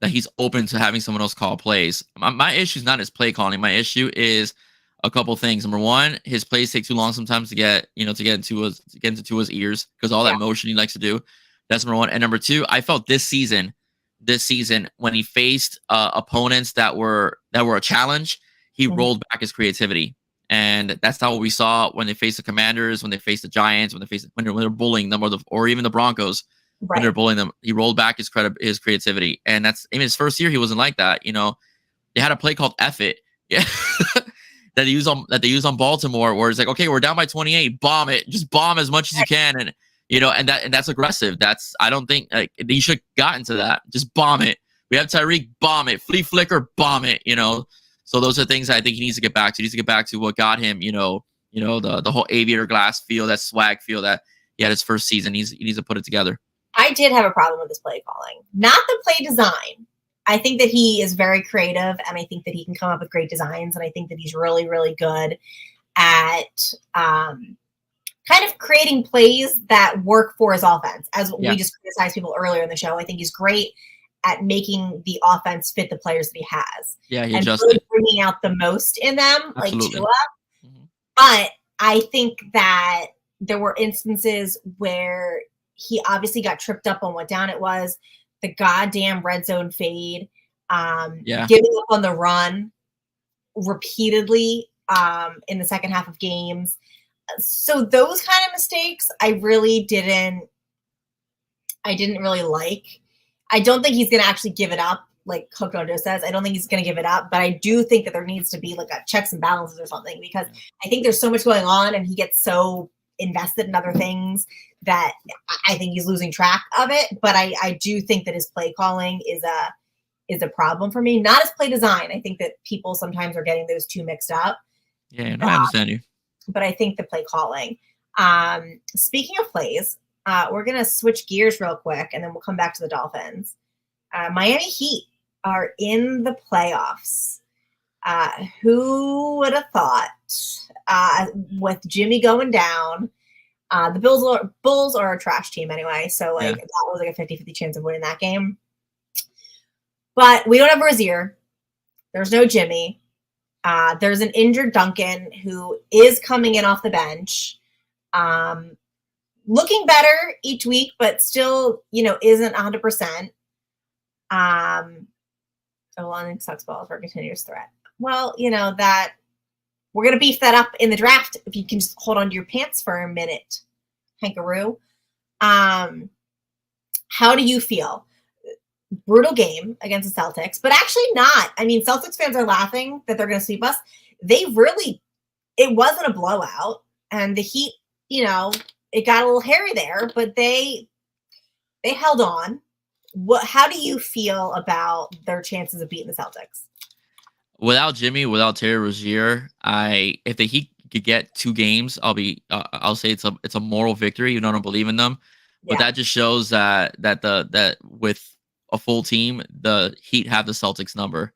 he's open to having someone else call plays. My issue is not his play calling. My issue is a couple things. Number one, his plays take too long sometimes to get into Tua's ears because all that motion he likes to do. That's number one. And number two, I felt this season when he faced opponents that were a challenge, he rolled back his creativity. And that's not what we saw when they faced the Commanders, when they faced the Giants, when they're bullying them, or even the Broncos. Right. When they're bullying them, he rolled back his creativity. And that's his first year. He wasn't like that. They had a play called F It. Yeah. that they use on Baltimore, where it's like, okay, we're down by 28, bomb it, just bomb as much as you can. And that's aggressive. I don't think you should have gotten to that. Just bomb it. We have Tyreek, bomb it. Flea flicker, bomb it. So those are things I think he needs to get back to. He needs to get back to what got him, the whole aviator glass feel, that swag feel that he had his first season. He needs to put it together. I did have a problem with his play calling, not the play design. I think that he is very creative, and I think that he can come up with great designs, and I think that he's really, really good at kind of creating plays that work for his offense. As we just criticized people earlier in the show, I think he's great at making the offense fit the players that he has. Yeah, he and adjusted. Really bringing out the most in them, Absolutely. like Tua. Mm-hmm. But I think that there were instances where he obviously got tripped up on what down it was, the goddamn red zone fade, giving up on the run repeatedly in the second half of games. So those kind of mistakes, I didn't really like. I don't think he's going to actually give it up, like Coach Ondo says. I don't think he's going to give it up, but I do think that there needs to be like a checks and balances or something, because I think there's so much going on and he gets so invested in other things that I think he's losing track of it. But I do think that his play calling is a problem for me, not his play design. I think that people sometimes are getting those two mixed up. Yeah, no, I understand you. But I think the play calling. Speaking of plays, we're going to switch gears real quick, and then we'll come back to the Dolphins. Miami Heat are in the playoffs. Who would have thought, with Jimmy going down, the Bulls are a trash team anyway, so that was like a 50-50 chance of winning that game. But we don't have Rozier. There's no Jimmy. There's an injured Duncan who is coming in off the bench. Looking better each week, but still, isn't 100%. Long sucks balls for a continuous threat. Well, that we're going to beef that up in the draft. If you can just hold on to your pants for a minute, Hankaroo. How do you feel? Brutal game against the Celtics, but actually not. I mean, Celtics fans are laughing that they're going to sweep us. It wasn't a blowout, and the Heat, it got a little hairy there, but they held on. How do you feel about their chances of beating the Celtics? Without Jimmy, without Terry Rozier, if the Heat could get 2 games, I'll say it's a moral victory. I don't believe in them, but that just shows that with a full team, the Heat have the Celtics number.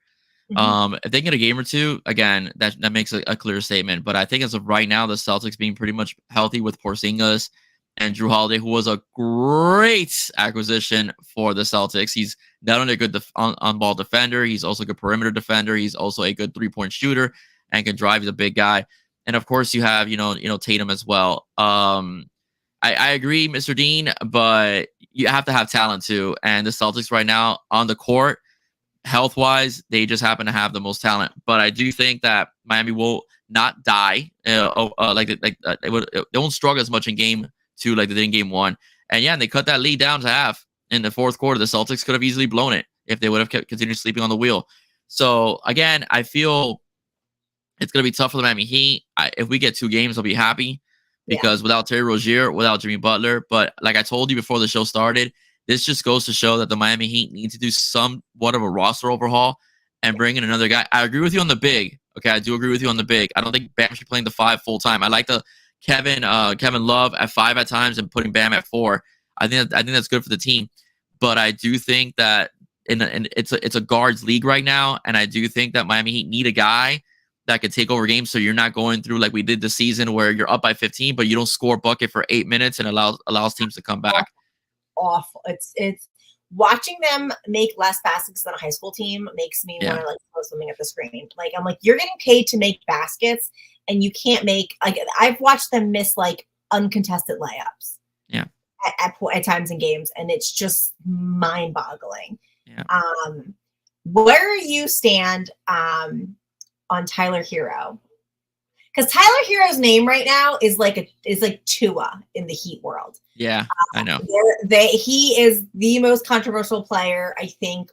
If they get a game or 2, again, that makes a clear statement. But I think as of right now, the Celtics being pretty much healthy with Porzingis and Drew Holiday, who was a great acquisition for the Celtics. He's not only a good on-ball defender, he's also a good perimeter defender. He's also a good 3-point shooter and can drive. He's a big guy. And of course, you have Tatum as well. I agree, Mr. Dean, but you have to have talent too. And the Celtics right now on the court, health-wise, they just happen to have the most talent. But I do think that Miami will not die. They won't struggle as much in game 2 like they did in game 1. And they cut that lead down to half in the fourth quarter. The Celtics could have easily blown it if they would have continued sleeping on the wheel. So again, I feel it's going to be tough for the Miami Heat. If we get 2 games, I'll be happy because without Terry Rozier, without Jimmy Butler, but like I told you before the show started, this just goes to show that the Miami Heat need to do somewhat of a roster overhaul and bring in another guy. I agree with you on the big. Okay, I do agree with you on the big. I don't think Bam should be playing the 5 full time. I like the Kevin Love at 5 at times and putting Bam at 4. I think that's good for the team. But I do think that it's a guards league right now, and I do think that Miami Heat need a guy that could take over games, so you're not going through like we did this season where you're up by 15, but you don't score a bucket for 8 minutes and allows teams to come back. Awful. It's watching them make less baskets than a high school team makes me want to like throw something at the screen. Like I'm like, you're getting paid to make baskets, and you can't make like I've watched them miss like uncontested layups. Yeah. At times in games, and it's just mind-boggling. Yeah. Where you stand on Tyler Hero? Because Tyler Hero's name right now is like Tua in the Heat world. Yeah, I know. He is the most controversial player. I think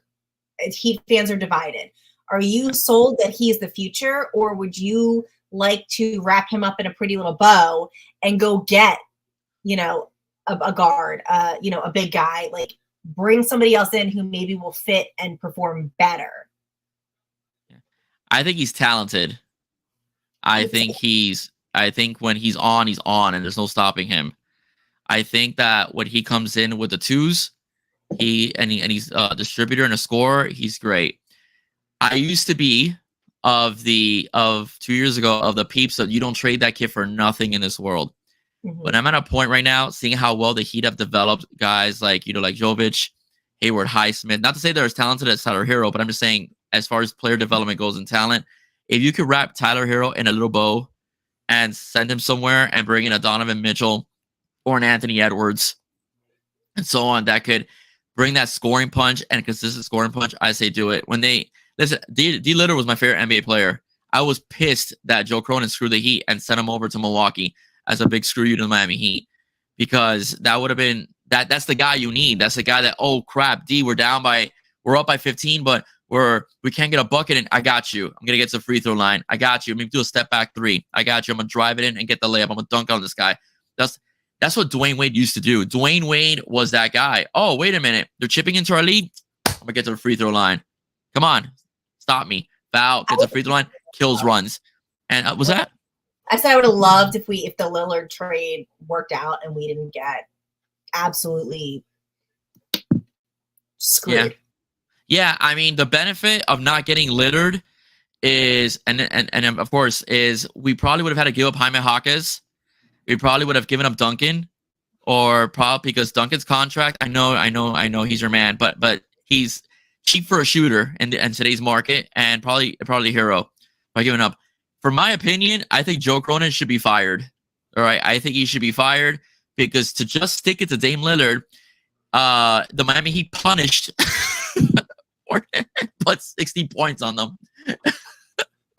Heat fans are divided. Are you sold that he's the future, or would you like to wrap him up in a pretty little bow and go get, a guard, a big guy, like bring somebody else in who maybe will fit and perform better? Yeah. I think he's talented. I think when he's on, and there's no stopping him. I think that when he comes in with the 2s, he's a distributor and a scorer. He's great. I used to be of 2 years ago of the peeps that you don't trade that kid for nothing in this world. Mm-hmm. But I'm at a point right now, seeing how well the Heat have developed guys like like Jovic, Hayward, Highsmith. Not to say they're as talented as Tyler Hero, but I'm just saying as far as player development goes and talent, if you could wrap Tyler Hero in a little bow and send him somewhere and bring in a Donovan Mitchell or an Anthony Edwards and so on, that could bring that scoring punch and a consistent scoring punch, I say do it. When D Lillard was my favorite NBA player. I was pissed that Joe Cronin screwed the Heat and sent him over to Milwaukee as a big screw you to the Miami Heat, because that would have been that's the guy you need. That's the guy that, oh crap, we're up by 15, but we can't get a bucket, and I got you. I'm gonna get to the free throw line. I got you. I'm gonna do a step back 3. I got you. I'm gonna drive it in and get the layup. I'm gonna dunk on this guy. That's what Dwayne Wade used to do. Dwayne Wade was that guy. Oh, wait a minute. They're chipping into our lead. I'm gonna get to the free throw line. Come on, stop me. Foul. Get to the free throw line. Kills runs. And was that? I said I would have loved if the Lillard trade worked out and we didn't get absolutely screwed. Yeah, I mean, the benefit of not getting Lillard is, and of course, is we probably would have had to give up Jaime Jaquez. We probably would have given up Duncan, or probably because Duncan's contract. I know he's your man, but he's cheap for a shooter in today's market, and probably Hero by giving up. For my opinion, I think Joe Cronin should be fired. All right, I think he should be fired because to just stick it to Dame Lillard, the Miami Heat punished or put 60 points on them.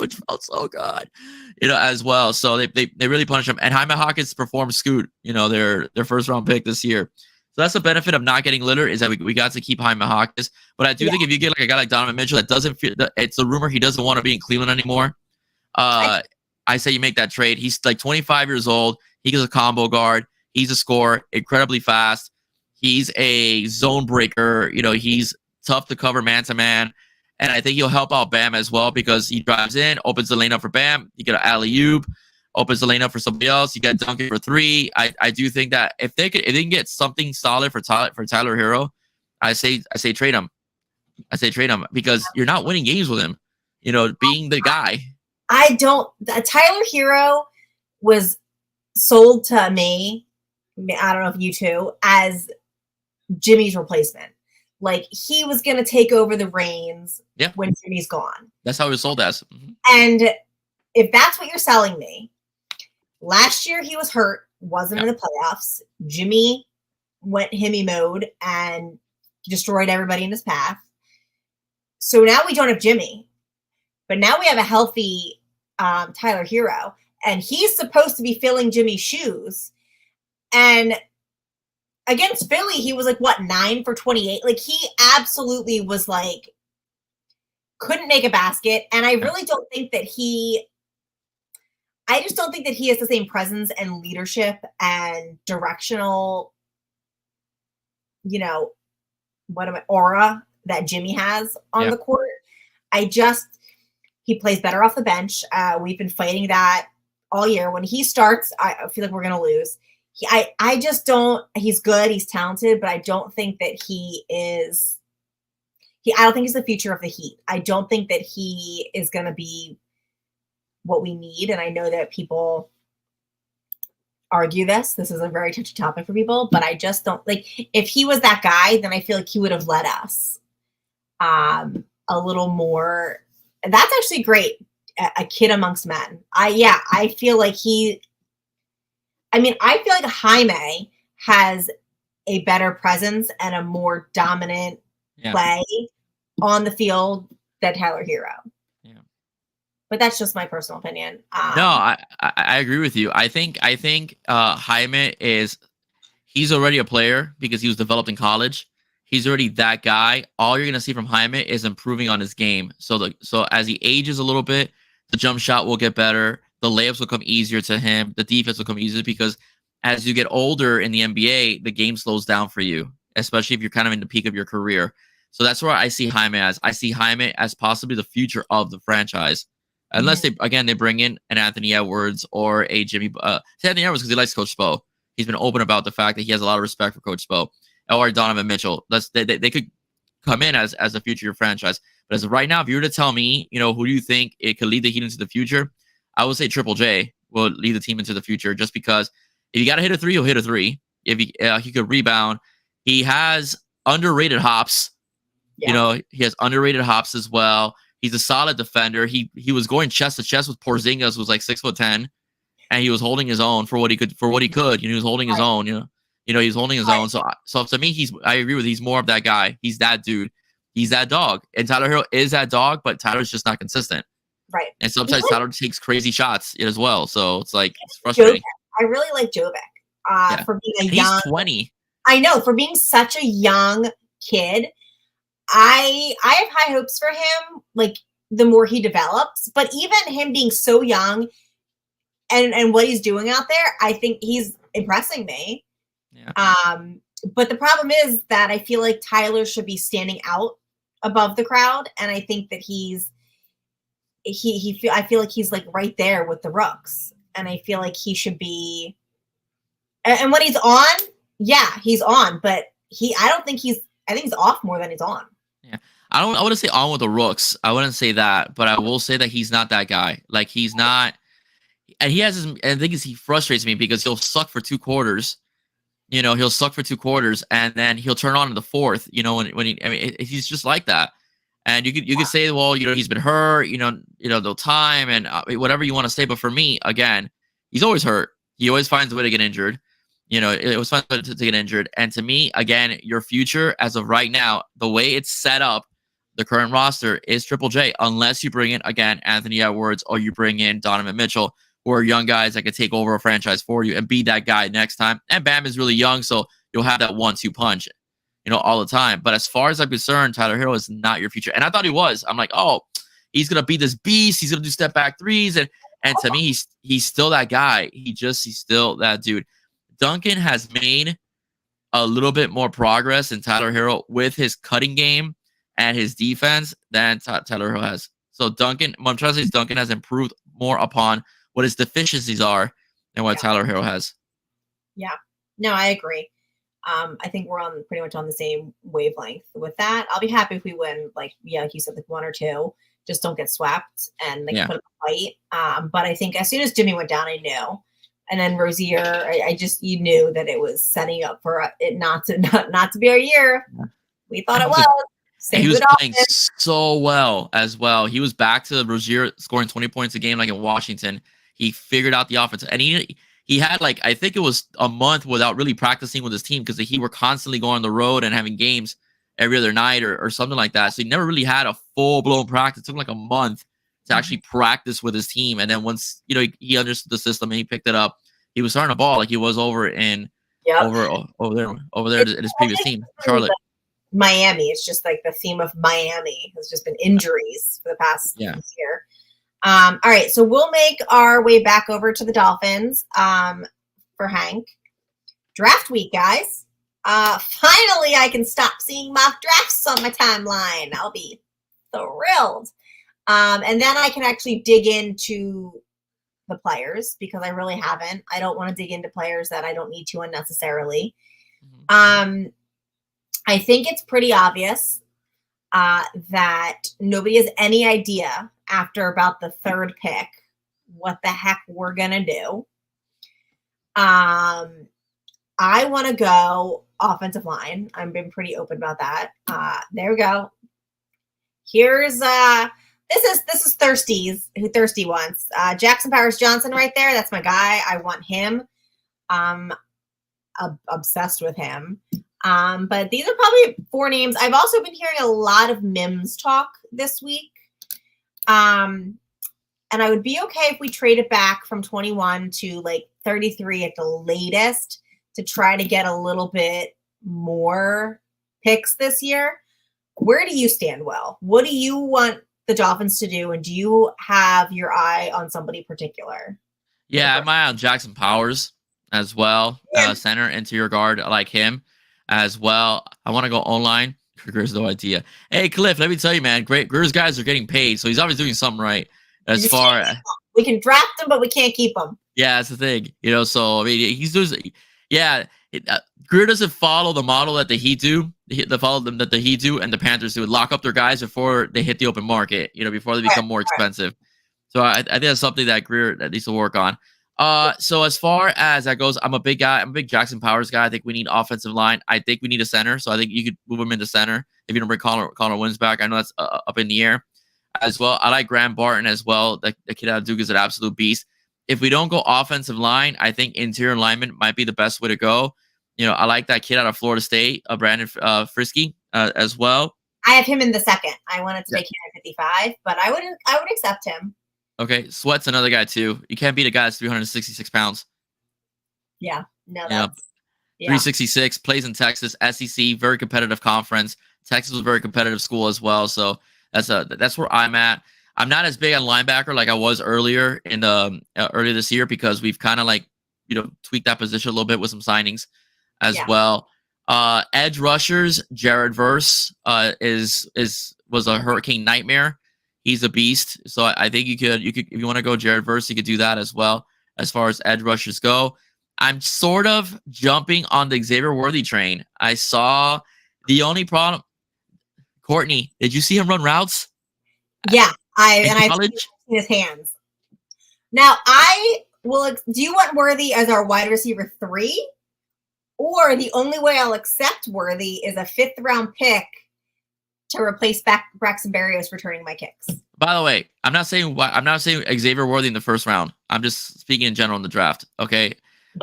which felt so good, as well. So they really punished him. And Jaime Hawkins performed Scoot, their first round pick this year. So that's the benefit of not getting Lillard, is that we got to keep Jaime Hawkins. But I do think if you get like a guy like Donovan Mitchell that doesn't feel, it's a rumor he doesn't want to be in Cleveland anymore. I say you make that trade. He's like 25 years old. He's a combo guard. He's a scorer, incredibly fast. He's a zone breaker. He's tough to cover man to man. And I think he'll help out Bam as well, because he drives in, opens the lane up for Bam. You get an alley-oop, opens the lane up for somebody else. You get Duncan for three. I do think that if they can get something solid for Tyler Hero, I say trade him. I say trade him, because you're not winning games with him. Being the guy. Tyler Hero was sold to me, I don't know if you too, as Jimmy's replacement. Like, he was going to take over the reins when Jimmy's gone. That's how he was sold as. Mm-hmm. And if that's what you're selling me, last year he was hurt, wasn't in the playoffs. Jimmy went Hemi mode and destroyed everybody in his path. So now we don't have Jimmy, but now we have a healthy Tyler Hero, and he's supposed to be filling Jimmy's shoes. And against Philly, he was like, 9 for 28? Like, he absolutely was like, couldn't make a basket. And I really don't think that I just don't think that he has the same presence and leadership and directional, aura that Jimmy has on the court. He plays better off the bench. We've been fighting that all year. When he starts, I feel like we're going to lose. I just don't. He's good. He's talented, but I don't think that he is. I don't think he's the future of the Heat. I don't think that he is going to be what we need. And I know that people argue this. This is a very touchy topic for people, but I just don't like. If he was that guy, then I feel like he would have led us a little more. That's actually great. A kid amongst men. I feel like I feel like Jaime has a better presence and a more dominant play on the field than Tyler Hero. Yeah. But that's just my personal opinion. No, I agree with you. I think Jaime he's already a player because he was developed in college. He's already that guy. All you're going to see from Jaime is improving on his game. So as he ages a little bit, the jump shot will get better. The layups will come easier to him. The defense will come easier, because as you get older in the NBA, the game slows down for you, especially if you're kind of in the peak of your career. So that's where I see Jaime as. I see Jaime as possibly the future of the franchise. Unless they bring in an Anthony Edwards or a Jimmy. Anthony Edwards, because he likes Coach Spo. He's been open about the fact that he has a lot of respect for Coach Spo. Or Donovan Mitchell. They could come in as the future of your franchise. But as of right now, if you were to tell me, who do you think it could lead the Heat into the future, I would say Triple J will lead the team into the future, just because if you got to hit a three, he'll hit a three. If he could rebound, he has underrated hops. Yeah. He has underrated hops as well. He's a solid defender. He was going chest to chest with Porzingis, who was like 6'10", and he was holding his own for what he could. He was holding his own. He's holding his own. So to me, I agree with. He's more of that guy. He's that dude. He's that dog. And Tyler Hero is that dog, but Tyler's just not consistent. Right. And sometimes Tyler takes crazy shots as well. So it's like, it's frustrating. I really like Jovic for being a young. He's 20. I know, for being such a young kid. I have high hopes for him. Like, the more he develops, but even him being so young and what he's doing out there, I think he's impressing me. Yeah. But the problem is that I feel like Tyler should be standing out above the crowd, and I think that I feel like he's like right there with the rooks, and I feel like he should be. And when he's on, he's on, but I think he's off more than he's on. Yeah, I wouldn't say on with the rooks. I wouldn't say that, but I will say that he's not that guy. Like, he's not, and he has and the thing is, he frustrates me because he'll suck for 2 quarters. He'll suck for 2 quarters, and then he'll turn on in the fourth. He's just like that. And you could say, well, he's been hurt. No time and whatever you want to say. But for me, again, he's always hurt. He always finds a way to get injured. It was fun to get injured. And to me, again, your future as of right now, the way it's set up, the current roster is Triple J, unless you bring in, again, Anthony Edwards or you bring in Donovan Mitchell, who are young guys that could take over a franchise for you and be that guy next time. And Bam is really young, so you'll have that 1-2 punch, all the time. But as far as I'm concerned, Tyler Hero is not your future. And I thought he was. I'm like, oh, he's going to be this beast. He's going to do step back threes. And to me, he's still that guy. He's still that dude. Duncan has made a little bit more progress in Tyler Hero with his cutting game and his defense than Tyler Hero has. So Duncan, what I'm trying to say is Duncan has improved more upon what his deficiencies are than what Tyler Hero has. Yeah, no, I agree. I think we're pretty much on the same wavelength with that. I'll be happy if we win, like you said, like 1 or 2. Just don't get swept and put up a fight. But I think as soon as Jimmy went down, I knew. And then Rozier, you knew that it was setting up for it not to be our year. We thought it was. He was playing so well as well. He was back to Rozier scoring 20 points a game like in Washington. He figured out the offense. And he had I think it was a month without really practicing with his team because he were constantly going on the road and having games every other night or something like that. So he never really had a full-blown practice. It took him like a month to actually practice with his team. And then once, he understood the system and he picked it up, he was starting to ball like he was over in over there at his previous team, Charlotte. Miami. It's just like the theme of Miami has just been injuries for the past year. All right, so we'll make our way back over to the Dolphins for Hank. Draft week, guys. Finally, I can stop seeing mock drafts on my timeline. I'll be thrilled. And then I can actually dig into the players because I really haven't. I don't want to dig into players that I don't need to unnecessarily. I think it's pretty obvious that nobody has any idea after about the 3rd pick what the heck we're going to do. I want to go offensive line. I've been pretty open about that. There we go. Here's this is Thirsty's who Thirsty wants. Jackson Powers Johnson right there. That's my guy. I want him. I'm obsessed with him. But these are probably 4 names. I've also been hearing a lot of Mims talk this week. And I would be okay if we traded back from 21 to 33 at the latest to try to get a little bit more picks this year. Where do you stand, Will? What do you want the Dolphins to do? And do you have your eye on somebody particular? Yeah, I have my eye on Jackson Powers as well. Center, interior guard, I like him as well. I want to go online. Greer's no idea. Hey, Cliff, let me tell you, man, Greer's guys are getting paid, so he's obviously doing something right. As far we can draft them, but we can't keep them. Yeah, that's the thing. So I mean, he's doing. Yeah, Greer doesn't follow the model that the Heat do. That the Heat do, and the Panthers do. Lock up their guys before they hit the open market. Before they become more expensive. So I think that's something that Greer needs to work on. So as far as that goes, I'm a big guy. I'm a big Jackson Powers guy. I think we need offensive line. I think we need a center. So I think you could move him into center if you don't bring Connor Wins back. I know that's up in the air as well. I like Graham Barton as well. The kid out of Duke is an absolute beast. If we don't go offensive line, I think interior alignment might be the best way to go. I like that kid out of Florida State, Brandon Frisky, as well. I have him in the 2nd. I wanted to take him at 55, but I would accept him. Okay, Sweat's another guy too. You can't beat a guy that's 366 pounds. Yeah, no, that's 366, plays in Texas, SEC, very competitive conference. Texas was a very competitive school as well, so that's where I'm at. I'm not as big on linebacker like I was earlier in earlier this year because we've kind of tweaked that position a little bit with some signings as well. Edge rushers, Jared Verse was a hurricane nightmare. He's a beast. So I think you could if you want to go Jared Verse, you could do that as well as far as edge rushers go. I'm sort of jumping on the Xavier Worthy train. I saw the only problem. Courtney, did you see him run routes? Yeah, I've seen his hands. Now do you want Worthy as our wide receiver 3? Or the only way I'll accept Worthy is a 5th round pick to replace Braxton Berrios returning my kicks. By the way, I'm not saying Xavier Worthy in the 1st round. I'm just speaking in general in the draft. Okay.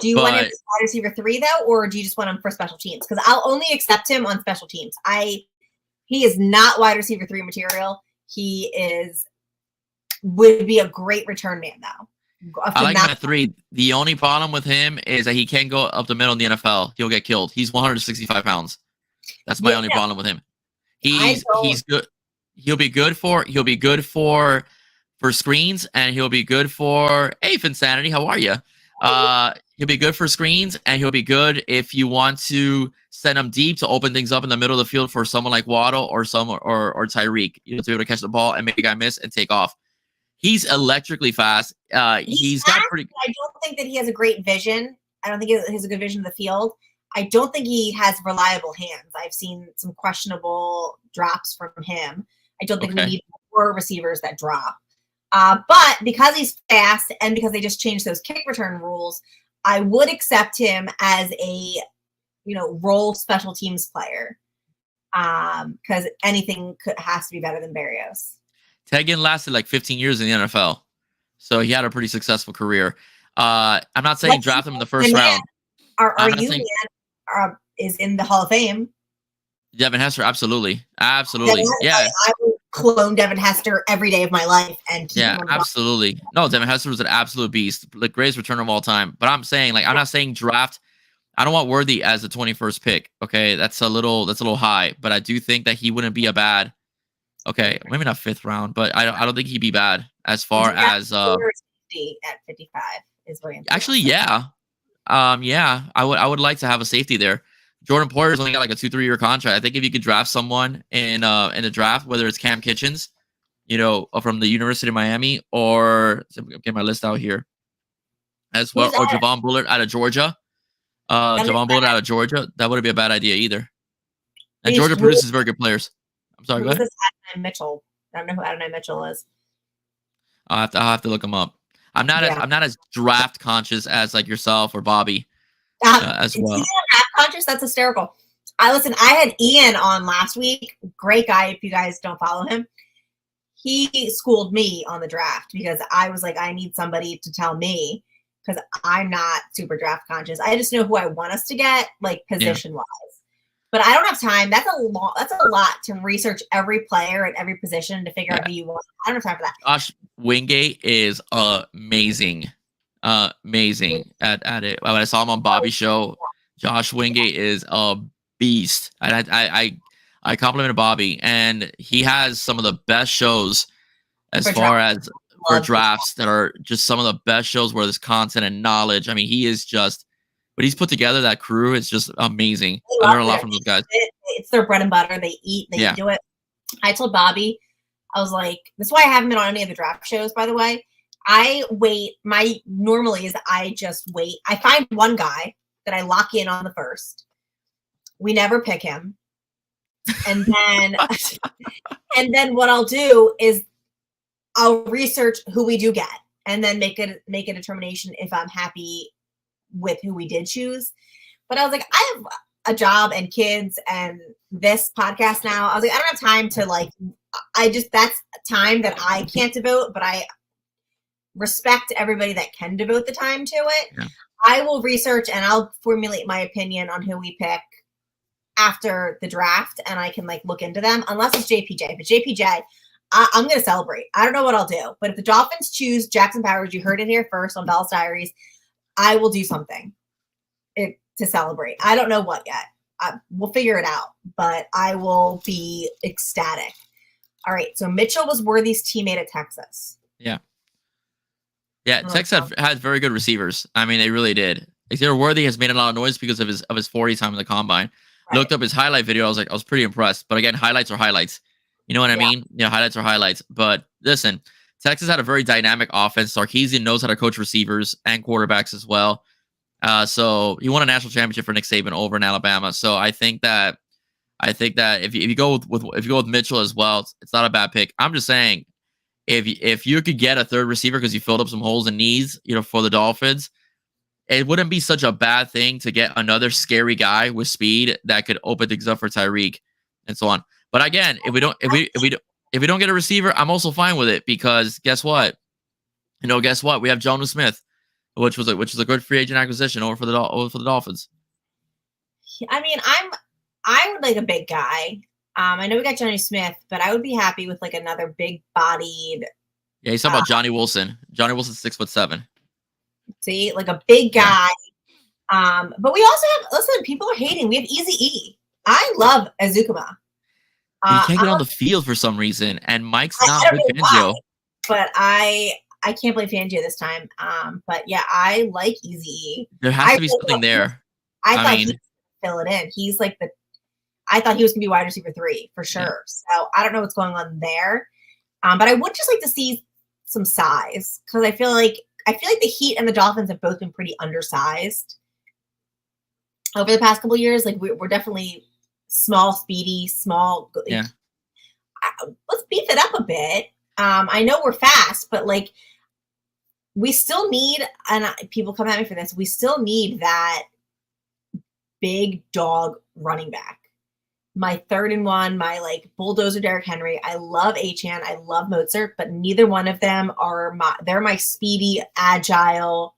Do you want him as wide receiver 3 though, or do you just want him for special teams? Because I'll only accept him on special teams. He is not wide receiver 3 material. Would be a great return man though. I like him at 3. The only problem with him is that he can't go up the middle in the NFL. He'll get killed. He's 165 pounds. That's my only problem with him. He's good. He'll be good for screens, and he'll be good for Insanity. How are you? He'll be good for screens, and he'll be good if you want to send him deep to open things up in the middle of the field for someone like Waddle or Tyreek. You know, to be able to catch the ball and make a guy miss and take off. He's electrically fast. He's got pretty. I don't think that he has a great vision. I don't think he has a good vision of the field. I don't think he has reliable hands. I've seen some questionable drops from him. I don't think we need more receivers that drop. But because he's fast and because they just changed those kick return rules, I would accept him as a, role special teams player. Because anything has to be better than Berrios. Tegan lasted like 15 years in the NFL, so he had a pretty successful career. I'm not saying draft him in the first round. Is in the Hall of Fame. Devin Hester, absolutely. Yeah. I would clone Devin Hester every day of my life and keep him absolutely. No, Devin Hester was an absolute beast, the greatest returner of all time. But I'm saying, I'm not saying draft. I don't want Worthy as the 21st pick. Okay, that's a little high, but I do think that he wouldn't be a bad. Okay, maybe not 5th round, but I don't think he'd be bad as far as at 55 is very important. Actually, yeah. I would like to have a safety there. Jordan Poyer's only got like a 2-3 year contract. I think if you could draft someone in the draft, whether it's Cam Kitchens, from the University of Miami, or get my list out here as well, or Javon Bullard out of Georgia. Javon Bullard out of Georgia, that wouldn't be a bad idea either. And Georgia produces very good players. I'm sorry, go ahead. Adonai Mitchell. I don't know who Adonai Mitchell is. I'll have to look him up. I'm not as draft conscious as like yourself or Bobby as well. Draft conscious? That's hysterical. I had Ian on last week. Great guy. If you guys don't follow him, he schooled me on the draft because I was like, I need somebody to tell me because I'm not super draft conscious. I just know who I want us to get, like position wise. But I don't have time. That's a lot to research every player at every position to figure out who you want. I don't have time for that. Josh Wingate is amazing. Amazing at it. When I saw him on Bobby's show, Josh Wingate is a beast. I complimented Bobby, and he has some of the best shows as far as for drafts that are just some of the best shows where there's content and knowledge. I mean, he is just. But he's put together that crew. It's just amazing. I learned a lot from those guys. It's their bread and butter. They eat. They do it. I told Bobby, I was like, that's why I haven't been on any of the draft shows, by the way. I wait. Normally is I just wait. I find one guy that I lock in on the first. We never pick him. And then, and then what I'll do is I'll research who we do get and then make a determination if I'm happy with who we did choose. But I was like, I have a job and kids and this podcast now. I was like, I don't have time to that's time that I can't devote, but I respect everybody that can devote the time to it. Yeah. I will research and I'll formulate my opinion on who we pick after the draft, and I can look into them unless it's JPJ. But JPJ, I'm going to celebrate. I don't know what I'll do, but if the Dolphins choose Jackson Powers, you heard it here first on Bell's Diaries, I will do something to celebrate. I don't know what yet. We'll figure it out, but I will be ecstatic. All right. So Mitchell was Worthy's teammate at Texas. Yeah. Yeah. Texas had very good receivers. I mean, they really did. Xavier Worthy has made a lot of noise because of his 40 time in the combine. Right. Looked up his highlight video. I was pretty impressed. But again, highlights are highlights. You know what I mean? Yeah, highlights are highlights. But listen, Texas had a very dynamic offense. Sarkisian knows how to coach receivers and quarterbacks as well. So he won a national championship for Nick Saban over in Alabama. So I think that if you go with Mitchell as well, it's not a bad pick. I'm just saying, if you could get a third receiver because you filled up some holes and needs, for the Dolphins, it wouldn't be such a bad thing to get another scary guy with speed that could open things up for Tyreek and so on. But again, if we don't get a receiver, I'm also fine with it because guess what? We have Jonnu Smith, which was a good free agent acquisition over for the Dolphins. I mean, I would like a big guy. I know we got Johnny Smith, but I would be happy with like another big-bodied. Yeah, he's talking about Johnny Wilson. Johnny Wilson's 6'7". See, like a big Yeah. guy. But we also have. Listen, people are hating. We have Easy E. I love Azukuma. He can't get I on the field for some reason, and Mike's I not don't with know why. Fangio. But I can't blame Fangio this time. But yeah, I like Easy E. There has to be something there. I I thought mean- he'd fill it in. He's like I thought he was gonna be wide receiver 3 for sure. Yeah. So I don't know what's going on there. But I would just like to see some size because I feel like the Heat and the Dolphins have both been pretty undersized over the past couple of years. Like we're definitely small, speedy, small. Yeah. Let's beef it up a bit. I know we're fast, but like we still need, and people come at me for this, we still need that big dog running back. My 3rd and 1, my like bulldozer Derrick Henry. I love Achane. I love Mozart, but neither one of them are they're my speedy, agile.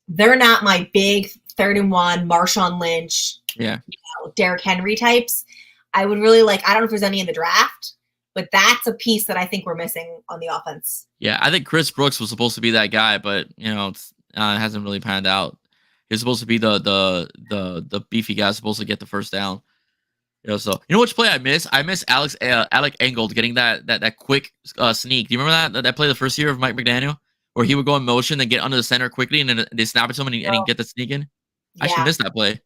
They're not my big 3rd and 1, Marshawn Lynch, Yeah. Derrick Henry types. I would really like, I don't know if there's any in the draft, but that's a piece that I think we're missing on the offense. Yeah, I think Chris Brooks was supposed to be that guy, but it hasn't really panned out. He's supposed to be the beefy guy supposed to get the first down. So which play I miss? I miss Alec Engold getting that quick sneak. Do you remember that play the first year of Mike McDaniel, where he would go in motion and get under the center quickly, and then they snap it to him and he get the sneak in? Yeah. I actually missed that play.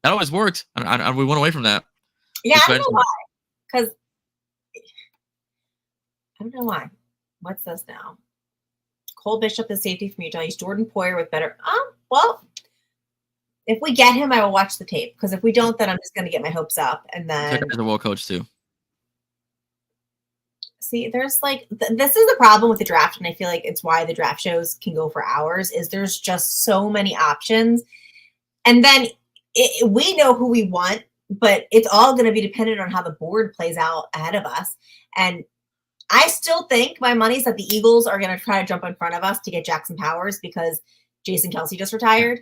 That always worked. And we went away from that. Yeah, I don't know why. Because I don't know why. What's this now? Cole Bishop, the safety from Utah. He's Jordan Poyer with better. Well, if we get him, I will watch the tape. Because if we don't, then I'm just going to get my hopes up. And then Tucker's a well coach too. See, there's like this is the problem with the draft, and I feel like it's why the draft shows can go for hours. Is there's just so many options, and then we know who we want, but it's all going to be dependent on how the board plays out ahead of us. And I still think my money's that the Eagles are going to try to jump in front of us to get Jackson Powers because Jason Kelce just retired.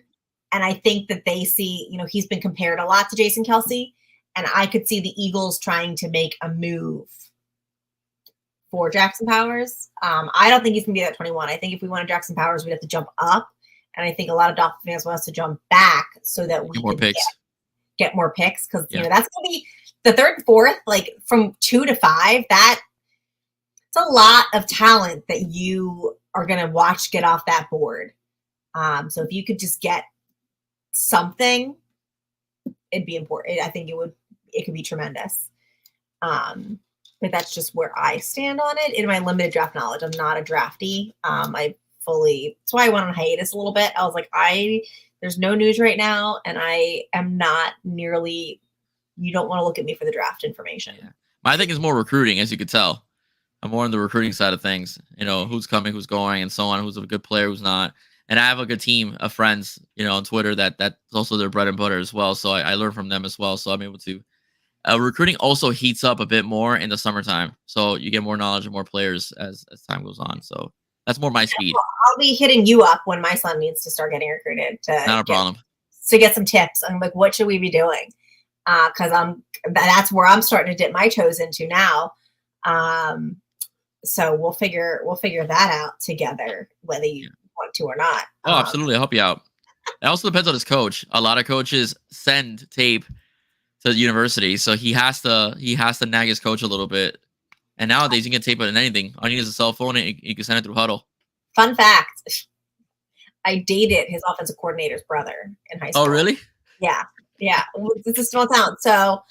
And I think that they see, he's been compared a lot to Jason Kelce. And I could see the Eagles trying to make a move for Jackson Powers. I don't think he's going to be at 21. I think if we wanted Jackson Powers, we'd have to jump up. And I think a lot of Dolphin fans want us to jump back so that we can get more picks. Because, that's going to be the 3rd and 4th, like from 2 to 5. It's a lot of talent that you are going to watch get off that board. So if you could just get something, it'd be important. I think it could be tremendous. But that's just where I stand on it in my limited draft knowledge. I'm not a drafty. That's why I went on hiatus a little bit. I was like, there's no news right now, and I am not nearly. You don't want to look at me for the draft information. Yeah. My thing is more recruiting, as you could tell. I'm more on the recruiting side of things. Who's coming, who's going, and so on. Who's a good player, who's not. And I have a good team of friends, on Twitter that's also their bread and butter as well. So I learn from them as well. So I'm able to. Recruiting also heats up a bit more in the summertime. So you get more knowledge and more players as time goes on. So that's more my speed. Well, I'll be hitting you up when my son needs to start getting recruited. Not a problem. To get some tips. I'm like, what should we be doing? Because that's where I'm starting to dip my toes into now. So we'll figure that out together, whether you want to or not. Oh, absolutely. I'll help you out. It also depends on his coach. A lot of coaches send tape to the university, so he has to nag his coach a little bit. And nowadays, you can tape it in anything. All you need is a cell phone, and you can send it through Huddle. Fun fact: I dated his offensive coordinator's brother in high school. Oh, really? Yeah. It's a small town, so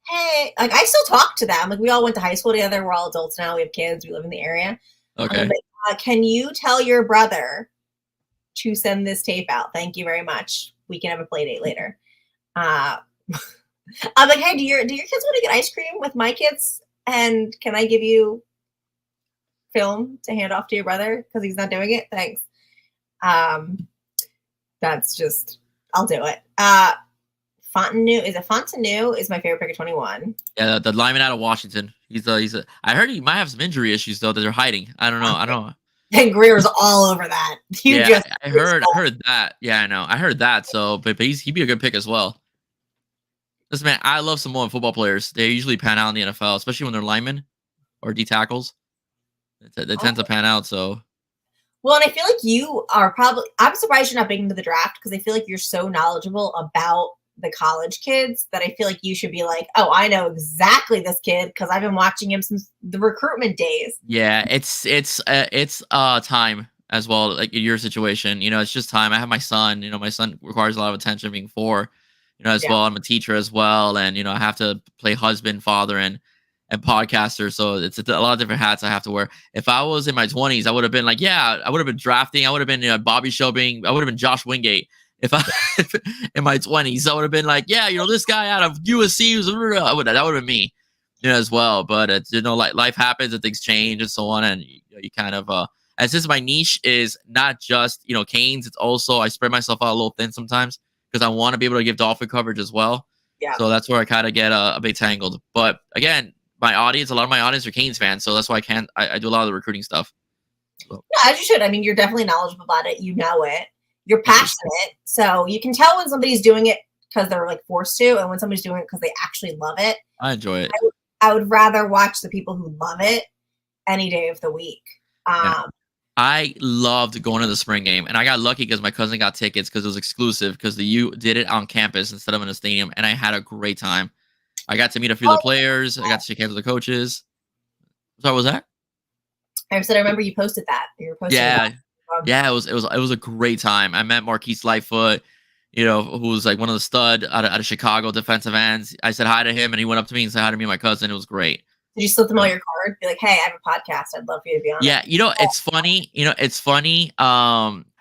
hey, like I still talk to them. Like we all went to high school together. We're all adults now. We have kids. We live in the area. Okay. Can you tell your brother to send this tape out? Thank you very much. We can have a play date later. I'm like, hey, do your kids want to get ice cream with my kids? And can I give you film to hand off to your brother because he's not doing it? Thanks. That's just, I'll do it. Fontenot is my favorite pick of 21. Yeah, the lineman out of Washington. I heard he might have some injury issues though that they're hiding. I don't know. And Greer's all over that. I heard that. Yeah, I know. I heard that. So, but he'd be a good pick as well. Listen, man, I love Samoan football players. They usually pan out in the NFL, especially when they're linemen or D tackles. They tend to pan out. So Well, and I feel like you are probably. I'm surprised you're not big into the draft because I feel like you're so knowledgeable about the college kids that I feel like you should be like, oh, I know exactly this kid because I've been watching him since the recruitment days. yeah, it's time as well. Like in your situation, it's just time. I have my son. My son requires a lot of attention, being 4. As Yeah. well. I'm a teacher as well, and I have to play husband, father, and podcaster. So it's a lot of different hats I have to wear. If I was in my 20s, I would have been like, yeah, I would have been drafting. I would have been Bobby Showing. I would have been Josh Wingate. If I in my 20s, I would have been like, yeah, this guy out of USC that would have been me, as well. But it's like life happens and things change and so on, and you kind of as this my niche is not just Canes. It's also I spread myself out a little thin sometimes because I want to be able to give Dolphin coverage as well. Yeah. So that's where I kind of get a bit tangled. But again, a lot of my audience are Canes fans, so that's why I do a lot of the recruiting stuff. So. Yeah, as you should. I mean, you're definitely knowledgeable about it. You know it. You're passionate, so you can tell when somebody's doing it because they're like forced to, and when somebody's doing it because they actually love it. I enjoy it. I would rather watch the people who love it any day of the week. I loved going to the spring game, and I got lucky because my cousin got tickets because it was exclusive because the U did it on campus instead of in a stadium, and I had a great time. I got to meet a few of the players. I got to shake hands with the coaches. Sorry, what was that? I said I remember you posted that. You were posting that. Yeah, it was a great time. I met Marquise Lightfoot, who was like one of the stud out of Chicago defensive ends. I said hi to him, and he went up to me and said hi to me and my cousin. It was great. Did you slip them all your card? Be like, hey, I have a podcast. I'd love for you to be on it. Yeah, it's funny. It's funny.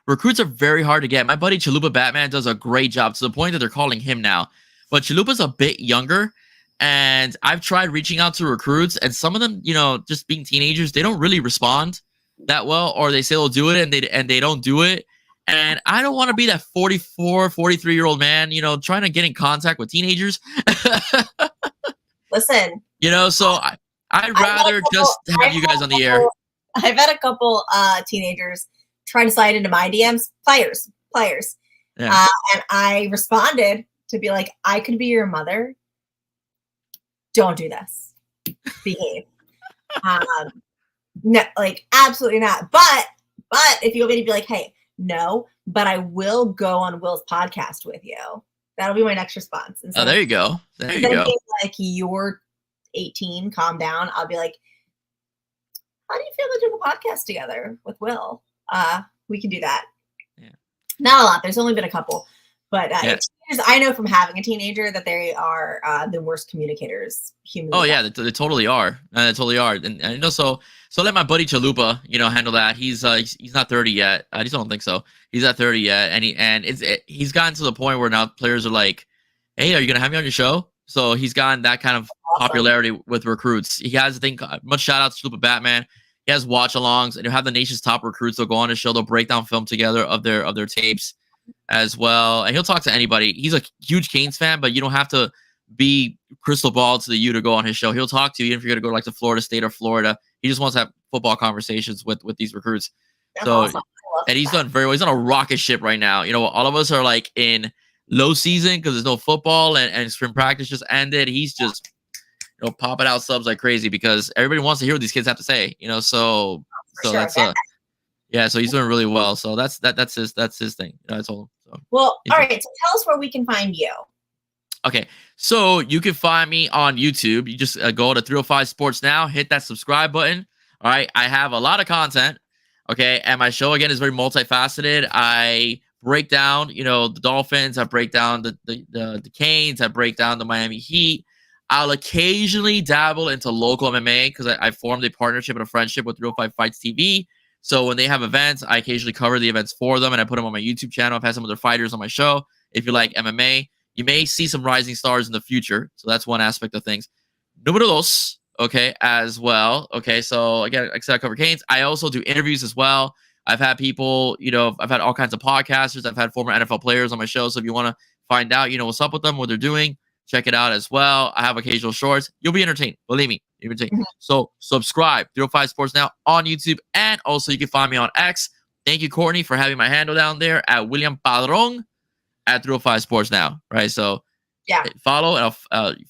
Recruits are very hard to get. My buddy Chalupa Batman does a great job to the point that they're calling him now. But Chalupa's a bit younger, and I've tried reaching out to recruits, and some of them, just being teenagers, they don't really respond that well, or they say they'll do it and they don't do it. And I don't want to be that 44, 43-year-old man, trying to get in contact with teenagers. Listen. So I'd rather just have you guys on the air. I've had a couple teenagers try to slide into my DMs, players. Yeah. And I responded to be like, I could be your mother. Don't do this. Behave. No, like absolutely not. But if you want me to be like, hey, no, but I will go on Will's podcast with you. That'll be my next response. Oh, there you go. There you go. Like you're 18, calm down. I'll be like, how do you feel to do a podcast together with Will? We can do that. Yeah. Not a lot. There's only been a couple, but Yeah. I know from having a teenager that they are the worst communicators. Oh yeah, they totally are. They totally are. And so let my buddy Chalupa, handle that. He's not 30 yet. I just don't think so. He's not 30 yet, and he's gotten to the point where now players are like, hey, are you gonna have me on your show? So he's gotten that kind of popularity with recruits. He has, I think, much shout out to Chalupa Batman. He has watch-alongs, and he'll have the nation's top recruits. They'll go on his show. They'll break down film together of their tapes as well. And he'll talk to anybody. He's a huge Canes fan, but you don't have to be crystal ball to the U to go on his show. He'll talk to you even if you're going to go like to Florida State or Florida. He just wants to have football conversations with these recruits. That's so, awesome. and he's done very well. He's on a rocket ship right now. All of us are like in low season because there's no football and spring practice just ended. He's just popping out subs like crazy because everybody wants to hear what these kids have to say. So sure, that's yeah. So he's doing really well. So that's his thing. I told him. So. Well, all right. So tell us where we can find you. Okay, so you can find me on YouTube. You just go to 305 Sports Now, hit that subscribe button. All right, I have a lot of content. Okay, and my show again is very multifaceted. I break down, the Dolphins. I break down the Canes. I break down the Miami Heat. I'll occasionally dabble into local MMA because I formed a partnership and a friendship with 305 Fights TV. So when they have events, I occasionally cover the events for them and I put them on my YouTube channel. I've had some of their fighters on my show. If you like MMA, you may see some rising stars in the future. So that's one aspect of things. Número dos, okay, as well. Okay, so again, like I said, I cover Canes. I also do interviews as well. I've had people, I've had all kinds of podcasters. I've had former NFL players on my show. So if you want to find out, what's up with them, what they're doing, check it out as well. I have occasional shorts. You'll be entertained. Believe me, you'll be entertained. So subscribe, 305 Sports Now on YouTube. And also you can find me on X. Thank you, Courtney, for having my handle down there at William Padron at 305 Sports Now. Right. So Yeah. Follow and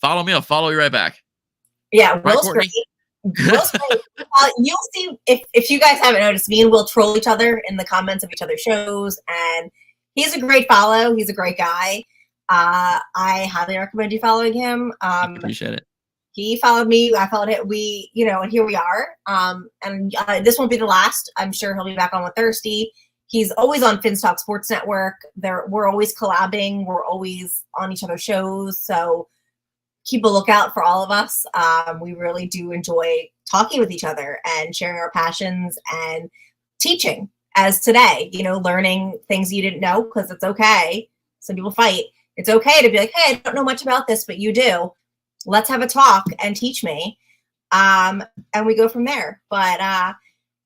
follow me. I'll follow you right back. Yeah, Right, Will's Courtney? great. Will's great. You'll see if you guys haven't noticed, me and Will troll each other in the comments of each other's shows, and he's a great follow. He's a great guy. I highly recommend you following him. Appreciate it. He followed me. I followed it. We, and here we are. And this won't be the last. I'm sure he'll be back on with Thirsty. He's always on Finstock Sports Network. We're always collabing. We're always on each other's shows. So keep a lookout for all of us. We really do enjoy talking with each other and sharing our passions and teaching, as today, learning things you didn't know, because it's okay. Some people fight. It's okay to be like, hey, I don't know much about this, but you do. Let's have a talk and teach me. And we go from there. But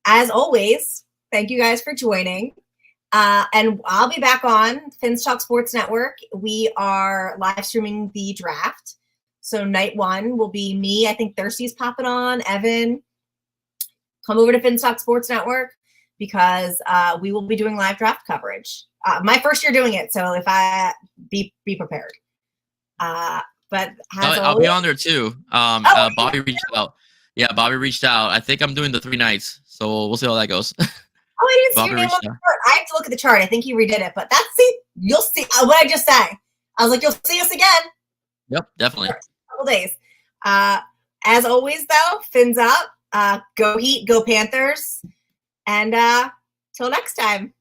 as always, thank you guys for joining. And I'll be back on Finstock Sports Network. We are live streaming the draft. So night 1 will be me. I think Thirsty's popping on. Evan, come over to Finstock Sports Network, because we will be doing live draft coverage. My first year doing it, so if I be prepared. But I'll be on there too. Bobby reached out. Yeah, Bobby reached out. I think I'm doing the 3 nights, so we'll see how that goes. Oh, I didn't see your name on the chart. I have to look at the chart. I think you redid it, but you'll see what I just say. I was like, you'll see us again. Yep, definitely. Couple days. As always, though, fins up. Go Heat, go Panthers, and till next time.